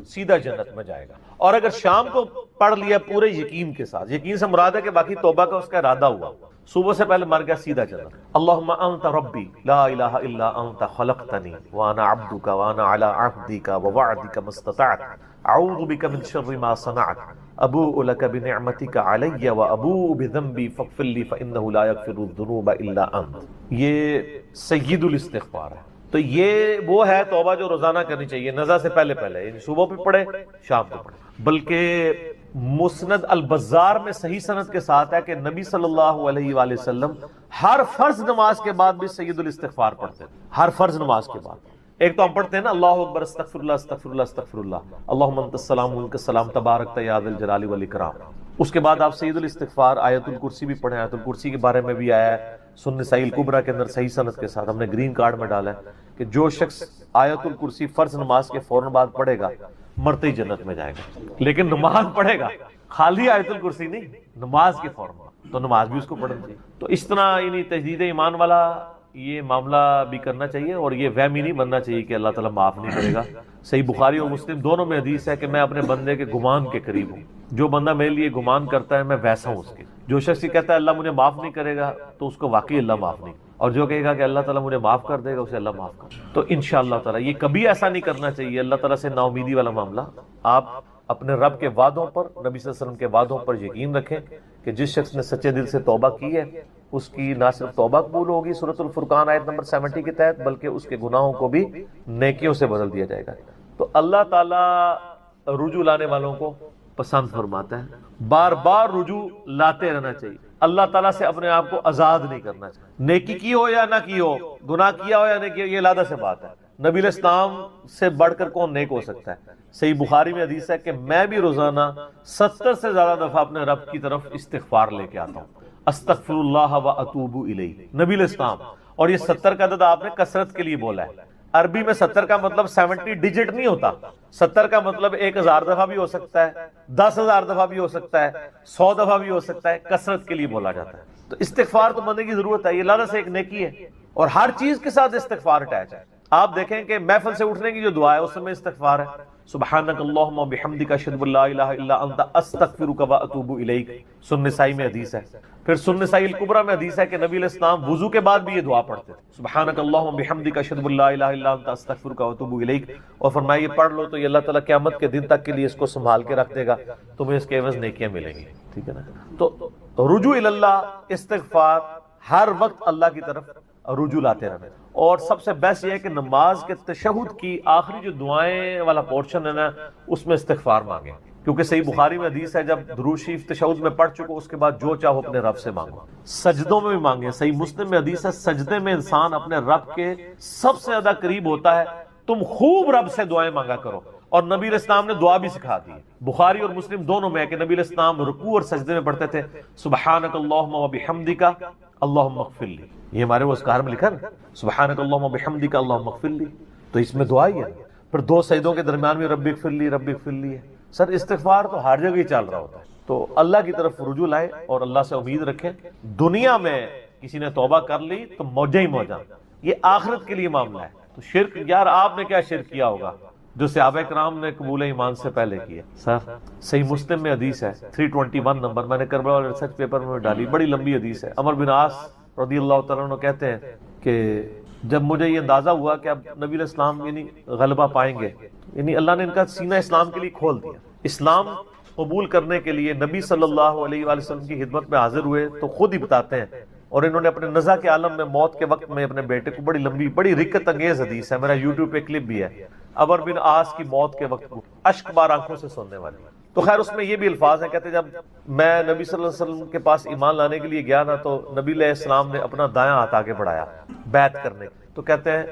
سیدھا جنت میں جائے گا، اور اگر شام کو پڑھ لیا پورے یقین کے ساتھ، یقین سے مراد ہے کہ باقی توبہ کا اس کا ارادہ ہوا، صبح سے پہلے مر گیا سیدھا جنت۔ اللہم انت ربی لا الہ الا انت خلقتنی وانا عبدک وانا علی عہدک ووعدک ما استطعت اعوذ بک من شر ما صنعت ابوء لک بنعمتک علی وابوء بذنبی فاغفر لی فانہ لا یغفر الذنوب الا انت۔ یہ سید الاستغفار ہے۔ تو یہ وہ ہے توبہ جو روزانہ کرنی چاہیے، نزا سے پہلے پہلے، یعنی صبح پہ پڑھے شام کو پڑھے۔ بلکہ مسند البزار میں صحیح سند کے ساتھ ہے کہ نبی صلی اللہ علیہ وآلہ وسلم ہر فرض نماز کے بعد بھی سید الاستغفار پڑھتے ہیں، ہر فرض نماز کے بعد۔ ایک تو ہم پڑھتے ہیں نا اللہ اکبر استغفر اللہ استغفر اللہ استغفر اللہ اللہم انت السلام منک السلام تبارک یا ذا الجلال والاکرام، اس کے بعد آپ سید الاستغفار آیت الکرسی بھی پڑھیں، آیت الکرسی کے بارے میں بھی آیا ہے سنن نسائی الکبریٰ کے اندر صحیح سند کے ساتھ، ہم نے گرین کارڈ میں ڈالا ہے کہ جو شخص آیت الکرسی فرض نماز کے فوراً بعد پڑھے گا مرتے ہی جنت میں جائے گا، لیکن نماز پڑھے گا، خالی آیت الکرسی نہیں، نماز کے فوراً بعد، تو نماز بھی اس کو پڑھنی چاہیے۔ تو اس طرح یعنی تجدید ایمان والا یہ معاملہ بھی کرنا چاہیے، اور یہ وہمی نہیں بننا چاہیے کہ اللہ تعالیٰ معاف نہیں کرے گا۔ صحیح بخاری اور مسلم دونوں میں حدیث ہے کہ میں اپنے بندے کے گمان کے قریب ہوں، جو بندہ میرے لیے گمان کرتا ہے میں ویسا ہوں اس کے۔ جو شخص یہ کہتا ہے اللہ مجھے معاف نہیں کرے گا تو اس کو واقعی اللہ معاف نہیں، اور جو کہے گا کہ اللہ تعالیٰ مجھے معاف کر دے گا اسے اللہ معاف کر دے گا۔ تو انشاءاللہ تعالیٰ یہ کبھی ایسا نہیں کرنا چاہیے اللہ تعالیٰ سے نا امیدی والا معاملہ۔ آپ اپنے رب کے وعدوں پر، نبی صلی اللہ علیہ وسلم کے وعدوں پر یقین رکھیں کہ جس شخص نے سچے دل سے توبہ کی ہے اس کی نہ صرف توبہ قبول ہوگی سورۃ الفرقان آیت نمبر 70 کے تحت، بلکہ اس کے گناہوں کو بھی نیکیوں سے بدل دیا جائے گا۔ تو اللہ تعالیٰ رجوع لانے والوں کو پسند فرماتا ہے، بار بار رجوع لاتے رہنا چاہیے، اللہ تعالیٰ سے اپنے آپ کو آزاد نہیں کرنا چاہیے، نیکی کی ہو یا نہ کی ہو، گناہ کیا ہو یا نہیں کیا، یہ علیحدہ سے بات ہے۔ نبی علیہ السلام سے بڑھ کر کون نیک ہو سکتا ہے؟ صحیح بخاری میں حدیث ہے کہ میں بھی روزانہ 70 سے زیادہ دفعہ اپنے رب کی طرف استغفار لے کے آتا ہوں، استغفر اللہ و اتوب الیہ، نبی علیہ السلام۔ اور یہ 70 کا عدد آپ نے کثرت کے لیے بولا ہے، عربی میں 70 کا مطلب 70 ڈیجٹ نہیں ہوتا، 70 کا مطلب 1000 دفعہ بھی ہو سکتا ہے، 10,000 دفعہ بھی ہو سکتا ہے، 100 دفعہ بھی ہو سکتا ہے، کثرت کے لیے بولا جاتا ہے۔ تو استغفار تو بندے کی ضرورت ہے، یہ اللہ سے ایک نیکی ہے، اور ہر چیز کے ساتھ استغفار اٹیچ ہے۔ آپ دیکھیں کہ محفل سے اٹھنے کی جو دعا ہے اس میں استغفار ہے، سبحانک اللہم وبحمدک اشہد ان لا الہ الا انت استغفرک واتوب الیک، سنن نسائی میں حدیث ہے۔ پھر سنن نسائی الکبریٰ میں حدیث ہے کہ نبی علیہ السلام وضو کے بعد بھی یہ دعا پڑھتے تھے، سبحانک اللہم وبحمدک اشہد ان لا الہ الا انت استغفرک واتوب الیک، اور فرمایا یہ پڑھ لو تو یہ اللہ تعالیٰ قیامت کے دن تک کے لیے اس کو سنبھال کے رکھ دے گا، تمہیں اس کے عوض نیکیاں ملیں گی، ٹھیک ہے نا۔ تو رجوع اللہ، استغفار، ہر وقت اللہ کی طرف رجوع لاتے رہنا۔ اور سب سے بیسٹ یہ ہے کہ نماز کے تشہد کی آخری جو دعائیں والا پورشن ہے نا اس میں استغفار مانگیں، کیونکہ صحیح بخاری میں حدیث ہے جب درود شریف تشہد میں پڑھ چکو اس کے بعد جو چاہو اپنے رب سے مانگو، سجدوں میں بھی مانگیں۔ صحیح مسلم میں حدیث ہے سجدے میں انسان اپنے رب کے سب سے زیادہ قریب ہوتا ہے، تم خوب رب سے دعائیں مانگا کرو، اور نبی علیہ السلام نے دعا بھی سکھا دی۔ بخاری اور مسلم دونوں میں ہے کہ نبی علیہ السلام رکوع اور سجدے میں پڑھتے تھے سبحانک اللہم وبحمدک اللہم اغفر لی، یہ ہمارے وہ اذکار میں لکھا نا سبحانک اللہم وبحمدک اللہم اغفر لی، تو اس میں دعا ہی ہے۔ پھر دو سجدوں کے درمیان میں رب اغفر لی رب اغفر لی ہے۔ سر استغفار تو ہر جگہ ہی چل رہا ہوتا ہے، تو اللہ کی طرف رجوع لائیں اور اللہ سے امید رکھیں۔ دنیا میں کسی نے توبہ کر لی تو موجہ ہی موجہ، یہ آخرت کے لیے معاملہ ہے۔ تو شرک، یار آپ نے کیا شرک کیا ہوگا جو صحابہ کرام نے قبول ایمان سے پہلے کیا؟ سر صحیح مسلم میں حدیث ہے 321 نمبر، میں نے کربلا والے ریسرچ پیپر میں ڈالی، بڑی لمبی حدیث ہے۔ عمر بن عاص رضی اللہ تعالیٰ عنہ کہتے ہیں کہ جب مجھے یہ اندازہ ہوا کہ اب نبی علیہ السلام یعنی غلبہ پائیں گے، یعنی اللہ نے ان کا سینہ اسلام کے لیے کھول دیا، اسلام قبول کرنے کے لیے نبی صلی اللہ علیہ وآلہ وسلم کی خدمت میں حاضر ہوئے، تو خود ہی بتاتے ہیں، اور انہوں نے اپنے نزع کے عالم میں موت کے وقت میں اپنے بیٹے کو، بڑی لمبی بڑی رکت انگیز حدیث ہے، میرا یوٹیوب پہ کلپ بھی ہے، عمر بن عاص کی موت کے وقت اشک بار آنکھوں سے سننے والی۔ تو خیر اس میں یہ بھی الفاظ ہیں، کہتے ہیں جب میں نبی صلی اللہ علیہ وسلم کے پاس ایمان لانے کے لیے گیا نا تو نبی علیہ السلام نے اپنا دایاں ہاتھ آگے بڑھایا بیعت کرنے، تو کہتے ہیں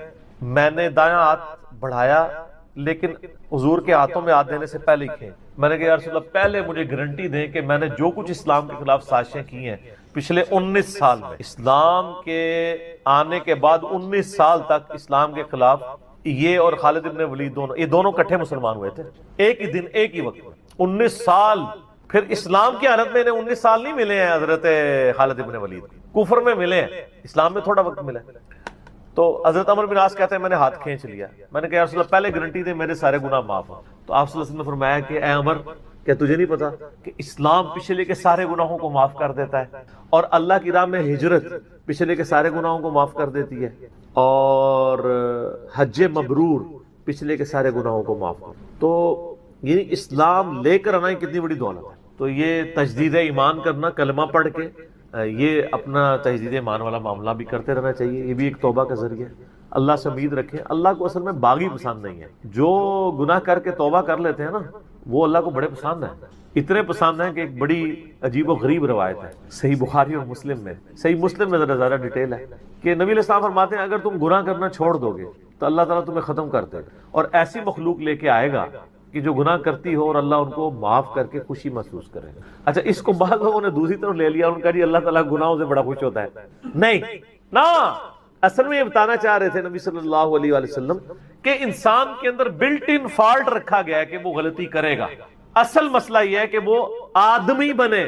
میں نے دایاں ہاتھ بڑھایا لیکن حضور کے ہاتھوں میں ہاتھ دینے سے پہلے ہی کھیں، میں نے کہا یا رسول اللہ پہلے مجھے گارنٹی دیں کہ میں نے جو کچھ اسلام کے خلاف سازشیں کی ہیں پچھلے 19 سال میں، اسلام کے آنے کے بعد 19 سال تک اسلام کے خلاف یہ اور خالد ابن ولید دونوں، یہ دونوں کٹھے مسلمان ہوئے تھے ایک ہی دن ایک ہی وقت میں، 19 سال۔ پھر اسلام کی حالت میں انہیں 19 سال نہیں ملے ہیں حضرت خالد ابن ولید، کفر میں ملے ہیں، اسلام میں تھوڑا وقت ملا ہے۔ تو حضرت عمر بن عاص کہتے ہیں میں نے ہاتھ کھینچ لیا، میں نے کہا یا رسول اللہ پہلے گارنٹی دے میرے سارے گناہ معاف ہوں۔ تو آپ صلی اللہ علیہ وسلم نے فرمایا کہ اے عمر، کیا تجھے نہیں پتا کہ اسلام پچھلے کے سارے گناہوں کو معاف کر دیتا ہے، اور اللہ کی راہ میں ہجرت پچھلے کے سارے گناہوں کو معاف کر دیتی ہے، اور حج مبرور پچھلے کے سارے گناہوں کو معاف کر۔ تو یہ اسلام لے کر آنا کتنی بڑی دولت ہے۔ تو یہ تجدید ایمان کرنا، کلمہ پڑھ کے یہ اپنا تجدید ایمان والا معاملہ بھی کرتے رہنا چاہیے، یہ بھی ایک توبہ کا ذریعہ ہے۔ اللہ سے امید رکھیں، اللہ کو اصل میں باغی پسند نہیں ہے، جو گناہ کر کے توبہ کر لیتے ہیں نا وہ اللہ کو بڑے پسند ہیں، اتنے پسند ہیں کہ ایک بڑی عجیب و غریب روایت ہے صحیح بخاری اور مسلم میں، صحیح مسلم میں زیادہ ڈیٹیل ہے کہ نبی علیہ السلام فرماتے ہیں اگر تم گناہ کرنا چھوڑ دو گے تو اللہ تعالیٰ تمہیں ختم کر دے گا، اور ایسی مخلوق لے کے آئے گا کہ جو گناہ کرتی ہو اور اللہ ان کو معاف کر کے خوشی محسوس کرے۔ اچھا اس کو بعض لوگوں نے دوسری طرف لے لیا، ان کا جی اللہ تعالیٰ گناہوں سے بڑا خوش ہوتا ہے۔ نہیں نا، اصل میں یہ بتانا چاہ رہے تھے نبی صلی اللہ علیہ وآلہ وسلم کہ انسان کے اندر بلٹ ان فالٹ رکھا گیا ہے کہ وہ غلطی کرے گا۔ اصل مسئلہ یہ ہے کہ وہ آدمی بنے۔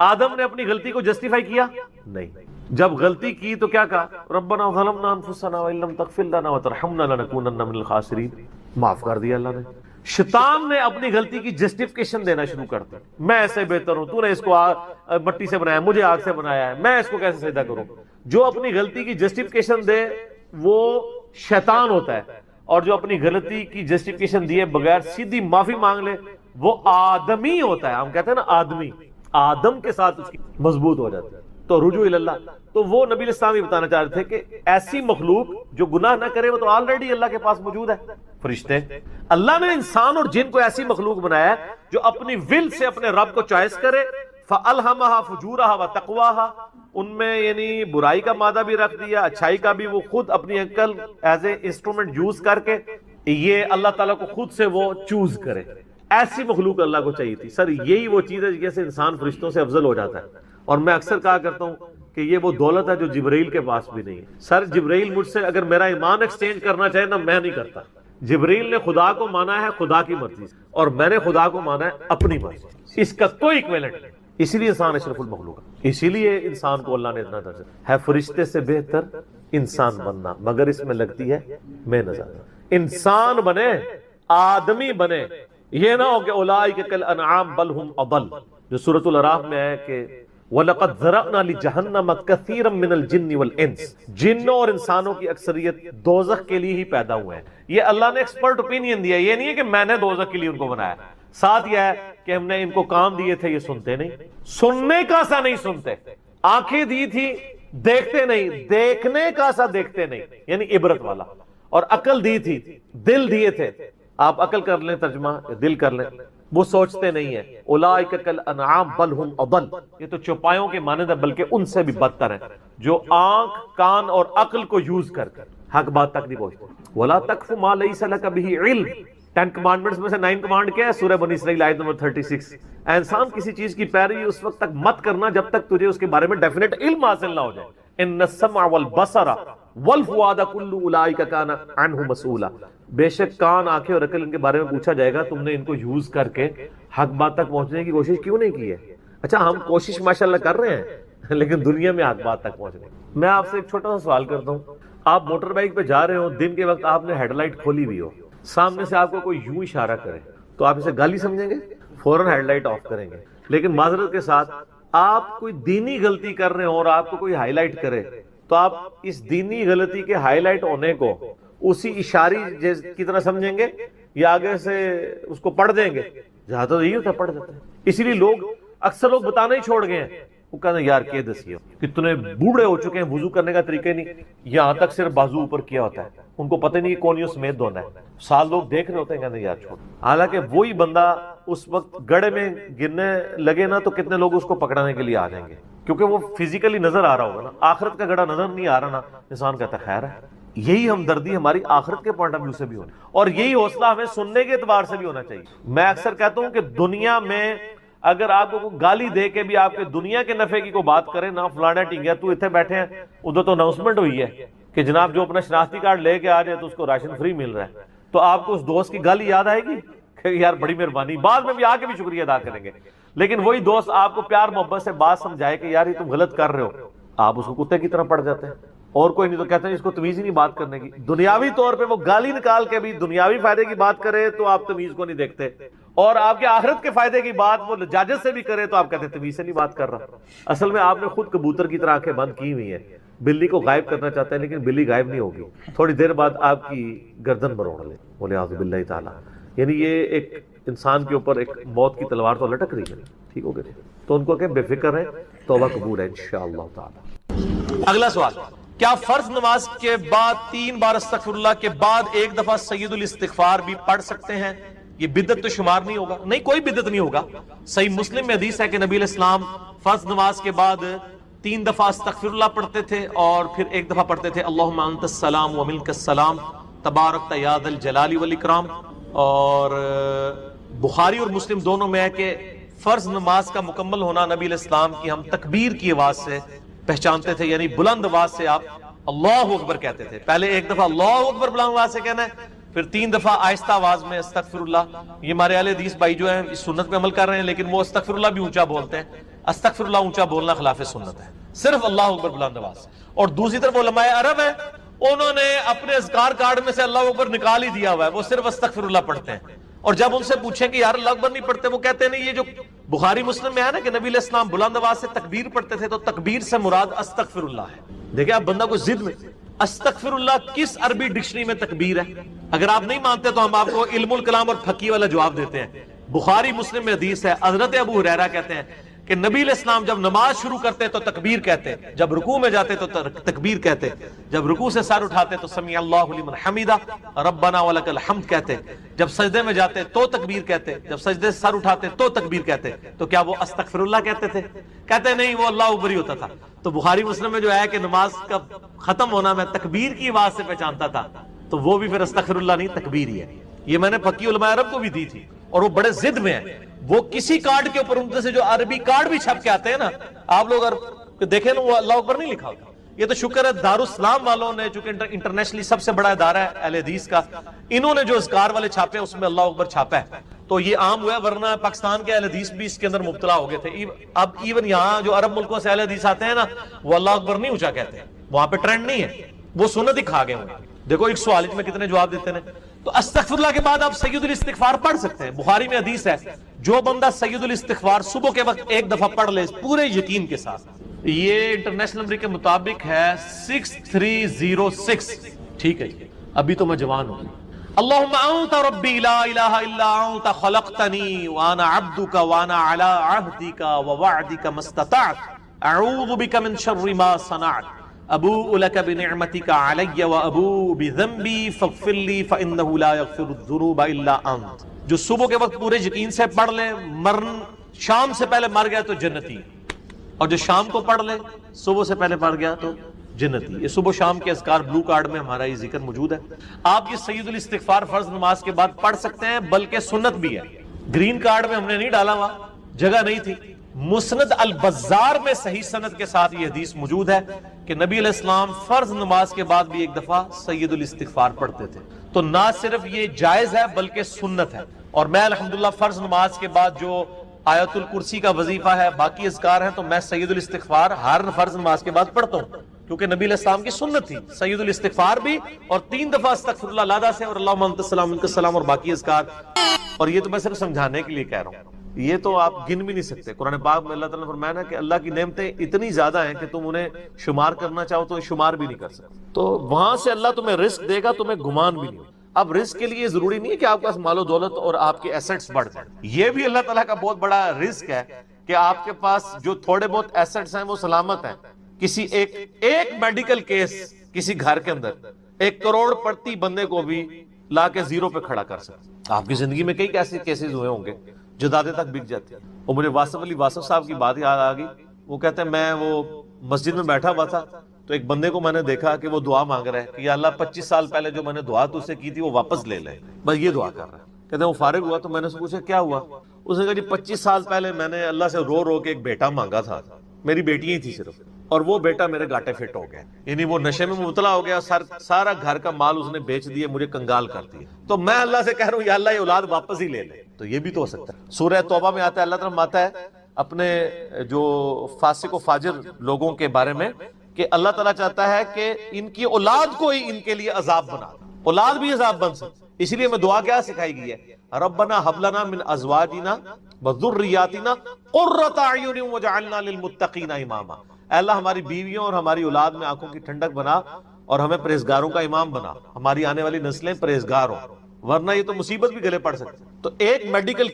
آدم نے اپنی غلطی کو جسٹیفائی کیا نہیں، جب غلطی کی تو کیا کہا؟ ربنا ظلمنا انفسنا وان لم تغفر لنا وترحمنا لنکونن من الخاسرین، معاف کر دیا اللہ نے۔ شیطان نے اپنی غلطی کی جسٹیفیکیشن دینا شروع کر دی، میں ایسے بہتر ہوں، تو نے اس کو مٹی سے بنایا، مجھے آگ سے بنایا ہے، میں اس کو کیسے سجدہ کروں۔ جو اپنی غلطی کی جسٹیفیکیشن دے وہ شیطان ہوتا ہے، اور جو اپنی غلطی کی جسٹیفیکیشن دیے بغیر سیدھی معافی مانگ لے وہ آدمی ہوتا ہے۔ ہم کہتے ہیں نا آدمی، آدم کے ساتھ اس کی مضبوط ہو جاتا ہے۔ تو رجوع اللہ، تو وہ نبی علیہ السلام یہ بتانا چاہ رہے تھے کہ ایسی مخلوق جو گناہ نہ کرے وہ تو آلریڈی اللہ کے پاس موجود ہے۔ فرشتے، اللہ نے انسان اور جن کو ایسی مخلوق بنایا ہے جو اپنی ول سے اپنے رب کو چوائس کرے، فَأَلْهَمَهَا فُجُورَهَا وَتَقْوَاهَا، ان میں یعنی برائی کا مادہ بھی رکھ دیا، اچھائی کا بھی، وہ خود اپنی عقل ایز اے انسٹرومنٹ یوز کر کے یہ اللہ تعالیٰ کو خود سے وہ چوز کرے۔ ایسی مخلوق اللہ کو چاہیے تھی۔ سر یہی وہ چیز ہے جیسے انسان فرشتوں سے افضل ہو جاتا ہے، اور میں اکثر کہا کرتا ہوں کہ یہ وہ دولت ہے جو جبرائیل کے پاس بھی نہیں ہے۔ سر جبرائیل مجھ سے اگر میرا ایمان ایکسچینج کرنا چاہے نا، میں نہیں کرتا۔ جبرائیل نے خدا کو مانا ہے خدا کی مرضی سے، اور میں نے خدا کو مانا ہے اپنی مرضی سے، اس کا کوئی ایکویلنٹ نہیں۔ اسی لیے انسان اشرف المخلوق ہے، اسی لیے انسان کو اللہ نے اتنا درجہ ہے فرشتے سے بہتر انسان بننا، مگر اس میں لگتی ہے محنت۔ انسان بنے، آدمی بنے، یہ نہ ہو کہ اولئک کالانعام بل ہم اضل، جو سورۃ الاعراف میں ہے کہ وَلَقَدْ ذَرَأْنَا لِجَهَنَّمَ كَثِيرًا مِنَ الْجِنِّ وَالْإِنسِ، جنوں اور انسانوں کی اکثریت دوزخ کے لیے ہی پیدا ہوئے ہیں۔ یہ اللہ نے ایکسپرٹ اوپینین دیا، یہ نہیں ہے کہ میں نے دوزخ کے لیے ان کو بنایا۔ ساتھ یہ ہے کہ ہم نے ان کو کام دیے تھے، یہ سنتے نہیں، سننے کا سا نہیں سنتے، آنکھیں دی تھی دیکھتے نہیں، دیکھنے کا سا دیکھتے نہیں، یعنی عبرت والا، اور عقل دی تھی، دل دیے تھے، آپ عقل کر لیں ترجمہ، دل کر لیں، وہ سوچتے نہیں ہیں۔ اولئک کالانعام بل ہم اضل، یہ تو چوپایوں کے مانند ہے بلکہ ان سے بھی بدتر ہیں، جو آنکھ، کان اور عقل کو یوز کر حق بات تک نہیں پہنچتے۔ ولا تقف ما لیس لک بہ علم، 10 کمانڈمنٹس میں سے 9 کمانڈ کیا ہے؟ سورہ بنی اسرائیل آیت نمبر 36۔ اے انسان کسی چیز کی پیروی اس وقت تک مت کرنا جب تک تجھے اس کے بارے میں ڈیفینیٹ علم حاصل نہ ہو جائے۔ ان السمع والبصر والفؤاد کل اولئک کان عنہ مسئولا، بے شک کان، آنکھیں اور عقل ان کے بارے میں پوچھا جائے گا، تم نے ان کو یوز کر کے حق بات تک پہنچنے کی کوشش کیوں نہیں کی ہے؟ اچھا ہم کوشش ماشاءاللہ کر رہے ہیں لیکن دنیا میں حق بات تک پہنچنے۔ میں آپ سے ایک چھوٹا سا سوال کرتا ہوں، آپ موٹر بائک پہ جا رہے ہو، دن کے وقت آپ نے ہیڈ لائٹ کھولی ہوئی ہو، سامنے سے آپ کو کوئی یوں اشارہ کرے تو آپ اسے گالی سمجھیں گے؟ فوراً ہیڈ لائٹ آف کریں گے۔ لیکن معذرت کے ساتھ آپ کوئی دینی غلطی کر رہے ہو اور آپ کو کوئی ہائی لائٹ کرے تو آپ اس دینی غلطی کے ہائی لائٹ ہونے کو اسی اشاری کی طرح سمجھیں گے یا آگے سے اس کو پڑھ دیں گے؟ جہاں تو یہی ہوتا ہے، پڑھ دیتے ہیں۔ اسی لیے لوگ اکثر لوگ بتانا ہی چھوڑ گئے ہیں، وہ کہتے ہیں یار کہ دسی ہو، کتنے بوڑھے ہو چکے ہیں، وضو کرنے کا طریقہ نہیں، یہاں تک صرف بازو اوپر کیا ہوتا ہے، ان کو پتہ نہیں کہ کونیوں سمیت دھونا ہے۔ سال لوگ دیکھ رہے ہوتے ہیں، کہتے ہیں یار چھوڑ، حالانکہ وہی بندہ اس وقت گڑھے میں گرنے لگے نا تو کتنے لوگ اس کو پکڑانے کے لیے آ جائیں گے، کیونکہ وہ فزیکلی نظر آ رہا ہوگا نا، آخرت کا گڑھا نظر نہیں آ رہا نا، انسان کہتا ہے خیر ہے۔ یہی ہمدردی ہماری آخرت کے پوائنٹ آف ویو سے بھی ہونی، اور یہی حوصلہ ہمیں سننے کے اعتبار سے بھی ہونا چاہیے۔ میں اکثر کہتا ہوں کہ دنیا میں اگر آپ کو گالی دے کے بھی آپ کے دنیا کے نفع کی کوئی بات کرے نا، فلانا ٹنگیا تو اتنے بیٹھے ہیں، ادھر تو اناؤنسمنٹ ہوئی ہے کہ جناب جو اپنا شناختی کارڈ لے کے آ جائے تو اس کو راشن فری مل رہا ہے، تو آپ کو اس دوست کی گالی یاد آئے گی کہ یار بڑی مہربانی، بعد میں بھی آ کے بھی شکریہ ادا کریں گے۔ لیکن وہی دوست آپ کو پیار محبت سے بات سمجھائے کہ یار یہ تم غلط کر رہے ہو، آپ اس کو کتے کی طرح پڑ جاتے ہیں، اور کوئی نہیں تو کہتے ہیں اس کو تمیز ہی نہیں بات کرنے کی. دنیاوی طور پہ وہ گالی نکال کے بھی دنیاوی فائدے کی بات کرے تو آپ تمیز کو نہیں دیکھتے، اور آپ کے آخرت کے فائدے کی بات وہ لجاجت سے بھی کرے تو آپ کہتے ہیں تمیز سے نہیں بات کر رہا. اصل میں آپ نے خود کبوتر کی طرح آنکھیں بند کی ہوئی ہیں، بلی کو غائب کرنا چاہتے ہیں لیکن بلی غائب نہیں ہوگی، تھوڑی دیر بعد آپ کی گردن مروڑ لے، بولے اعوذ باللہ تعالیٰ. یعنی یہ ایک انسان کے اوپر ایک موت کی تلوار تو لٹک رہی ہے. ٹھیک ہو گیا تو ان کو کہ بے فکر رہیں، توبہ قبول ہے انشاءاللہ تعالی. اگلا سوال، کیا فرض نماز کے بعد 3 بار استغفر اللہ کے بعد ایک دفعہ سید الاستغفار بھی پڑھ سکتے ہیں؟ یہ بدعت تو شمار نہیں ہوگا؟ نہیں، کوئی بدعت نہیں ہوگا. صحیح مسلم میں حدیث ہے کہ نبی علیہ السلام فرض نماز کے بعد 3 دفعہ استغفر اللہ پڑھتے تھے اور پھر ایک دفعہ پڑھتے تھے اللہم انت السلام و منک السلام تبارکت یا ذا الجلال والاکرام. اور بخاری اور مسلم دونوں میں ہے کہ فرض نماز کا مکمل ہونا نبی علیہ السلام کی ہم تکبیر کی آواز سے پہچانتے تھے، یعنی بلند آواز سے آپ اللہ اکبر کہتے تھے. پہلے ایک دفعہ اللہ اکبر بلند آواز سے کہنا ہے، پھر 3 دفعہ آہستہ آواز میں استغفر اللہ. یہ ہمارے اہل حدیث بھائی جو ہیں اس سنت پہ عمل کر رہے ہیں لیکن وہ استغفر اللہ بھی اونچا بولتے ہیں. استغفر اللہ اونچا بولنا خلاف سنت ہے، صرف اللہ اکبر بلند آواز. اور دوسری طرف علماء عرب ہیں، انہوں نے اپنے اذکار کارڈ میں سے اللہ اکبر نکال ہی دیا ہوا ہے، وہ صرف استغفر اللہ پڑھتے ہیں. اور جب ان سے پوچھیں کہ یار اللہ اکبر نہیں پڑھتے، وہ کہتے ہیں نہیں، یہ جو بخاری مسلم میں ہے نا کہ نبی علیہ السلام بلند آواز سے تکبیر پڑھتے تھے تو تکبیر سے مراد استغفر اللہ ہے. دیکھیں آپ بندہ کو ضد میں، استغفر اللہ کس عربی ڈکشنری میں تکبیر ہے؟ اگر آپ نہیں مانتے تو ہم آپ کو علم الکلام اور فقہ والا جواب دیتے ہیں. بخاری مسلم میں حدیث ہے، حضرت ابو ہریرہ کہتے ہیں کہ نبی علیہ السلام جب نماز شروع کرتے تو تکبیر کہتے، جب رکوع میں جاتے تو تکبیر کہتے، جب رکوع سے سر اٹھاتے تو سمیع اللہ لمن حمیدہ ربنا ولک الحمد کہتے، جب سجدے میں جاتے تو تکبیر کہتے، جب سجدے سے سر اٹھاتے تو تکبیر کہتے. تو کیا وہ استغفر اللہ کہتے تھے؟ کہتے نہیں، وہ اللہ اکبر ہی ہوتا تھا. تو بخاری مسلم میں جو ہے کہ نماز کا ختم ہونا میں تکبیر کی آواز سے پہچانتا تھا، تو وہ بھی پھر استغفر اللہ نہیں، تکبیر ہی ہے. یہ میں نے فقی علماء عرب کو بھی دی تھی اور وہ بڑے ضد میں ہیں. وہ کسی کارڈ کے اوپر ان سے جو عربی کارڈ بھی چھپ کے آتے ہیں نا، آپ لوگ اگر دیکھیں نا وہ اللہ اکبر نہیں لکھا ہوتا. یہ تو شکر ہے دارالاسلام والوں نے، چونکہ انٹرنیشنلی سب سے بڑا ادارہ ہے اہل حدیث کا، انہوں نے جو اذکار والے چھاپے اس میں اللہ اکبر چھاپا ہے تو یہ عام ہوا ہے. ورنہ پاکستان کے اہل حدیث بھی اس کے اندر مبتلا ہو گئے تھے. اب ایون یہاں جو عرب ملکوں سے اہل حدیث آتے ہیں نا، وہ اللہ اکبر نہیں اونچا کہتے ہیں، وہاں پہ ٹرینڈ نہیں ہے، وہ سنت ہی کھا گئے ہوئے. دیکھو ایک سوال میں کتنے جواب دیتے ہیں. تو استغفر اللہ کے بعد آپ سید الاستغفار پڑھ سکتے ہیں. بخاری میں حدیث ہے جو بندہ سید الاستغفار صبح کے وقت ایک دفعہ پڑھ لے پورے یقین کے ساتھ، یہ انٹرنیشنل نمبر کے مطابق ہے 6306. ٹھیک ہے جی، ابھی تو میں جوان ہوں. اللہم انت ربی لا الہ الا انت خلقتنی وانا عبدک وانا علی عہدک ووعدک ما استطعت اعوذ بک من شر ما صنعت ابوء لک بنعمتک علی وابوء بذنبی فاغفر لی فانہ لا یغفر الذنوب الا انت. جو صبح کے وقت پورے یقین سے پڑھ لے، شام سے پہلے مر گیا تو جنتی، اور جو شام کو پڑھ لے صبح سے پہلے پڑھ گیا تو جنتی. یہ صبح شام کے اذکار بلو کارڈ میں ہمارا یہ ذکر موجود ہے. آپ یہ سید الاستغفار فرض نماز کے بعد پڑھ سکتے ہیں، بلکہ سنت بھی ہے. گرین کارڈ میں ہم نے نہیں ڈالا ہوا، جگہ نہیں تھی. مسند البزار میں صحیح سند کے ساتھ یہ حدیث موجود ہے کہ نبی علیہ السلام فرض نماز کے بعد بھی ایک دفعہ سید الاستغفار پڑھتے تھے. تو نہ صرف یہ جائز ہے بلکہ سنت ہے. اور میں الحمدللہ فرض نماز کے بعد جو آیت الکرسی کا وظیفہ ہے، باقی اذکار ہیں، تو میں سید الاستغفار ہر فرض نماز کے بعد پڑھتا ہوں کیونکہ نبی علیہ السلام کی سنت تھی. سید الاستغفار بھی اور 3 دفعہ استغفر اللہ لادا سے اور اللہم انت السلام منک السلام اور باقی اذکار. اور یہ تو میں صرف سمجھانے کے لیے کہہ رہا ہوں، یہ تو آپ گن بھی نہیں سکتے. قرآن پاک میں اللہ تعالیٰ نے فرمایا نا کہ اللہ کی نعمتیں اتنی زیادہ ہیں کہ تم انہیں شمار کرنا چاہو تو شمار بھی نہیں کر سکتے. تو وہاں سے اللہ تمہیں رزق دے گا، تمہیں گمان بھی نہیں. اب رزق کے لیے ضروری نہیں ہے کہ آپ کے پاس مال و دولت اور آپ کے ایسٹس بڑھ جائیں. یہ بھی اللہ تعالیٰ کا بہت بڑا رزق ہے کہ آپ کے پاس جو تھوڑے بہت ایسٹس ہیں وہ سلامت ہیں. کسی ایک میڈیکل کیس کسی گھر کے اندر 1 کروڑ پڑتی بندے کو بھی لا کے زیرو پہ کھڑا کر سکتے. آپ کی زندگی میں کئی ایسے کیسز ہوئے ہوں گے، جدادیں تک بک جاتی ہیں. اور مجھے واصف علی واصف صاحب کی بات یاد آ گئی. وہ کہتے ہیں میں وہ مسجد میں بیٹھا ہوا تھا تو ایک بندے کو میں نے دیکھا کہ وہ دعا مانگ رہا ہے کہ یا اللہ 25 سال پہلے جو میں نے دعا تو سے کی تھی وہ واپس لے لے، بس یہ دعا کر رہا ہے. کہتے ہیں وہ فارغ ہوا تو میں نے اس سے پوچھا کیا ہوا؟ اس نے کہا جی 25 سال پہلے میں نے اللہ سے رو رو کے ایک بیٹا مانگا تھا، میری بیٹی ہی تھی صرف، اور وہ بیٹا میرے گاٹے فٹ ہو گیا، یعنی وہ نشے میں مبتلا ہو گیا، سارا گھر کا مال اس نے بیچ دیا، مجھے کنگال کر دیا. تو میں اللہ سے کہہ رہا ہوں یا اللہ یہ اولاد واپس ہی لے لے. تو یہ بھی تو ہو سکتا ہے. سورہ توبہ میں آتا ہے، اللہ تعالیٰ آتا ہے اپنے جو فاسق و فاجر لوگوں کے بارے میں کہ اللہ تعالیٰ چاہتا ہے کہ ان کی اولاد کو ہی ان کے لیے عذاب بنا، اولاد بھی عذاب بن سکتی. اسی لیے میں دعا کیا سکھائی گئی ہے، ربنا ھب لنا من ازواجنا وذریاتنا قرۃ اعین وجعلنا للمتقین اماما. اے اللہ ہماری بیویوں اور ہماری اولاد میں آنکھوں کی ٹھنڈک بنا اور ہمیں پرہیزگاروں کا امام بنا، ہماری آنے والی نسلیں پرہیزگار ہوں، ورنہ یہ تو مصیبت بھی گلے پڑ سکتی. تو ایک میڈیکل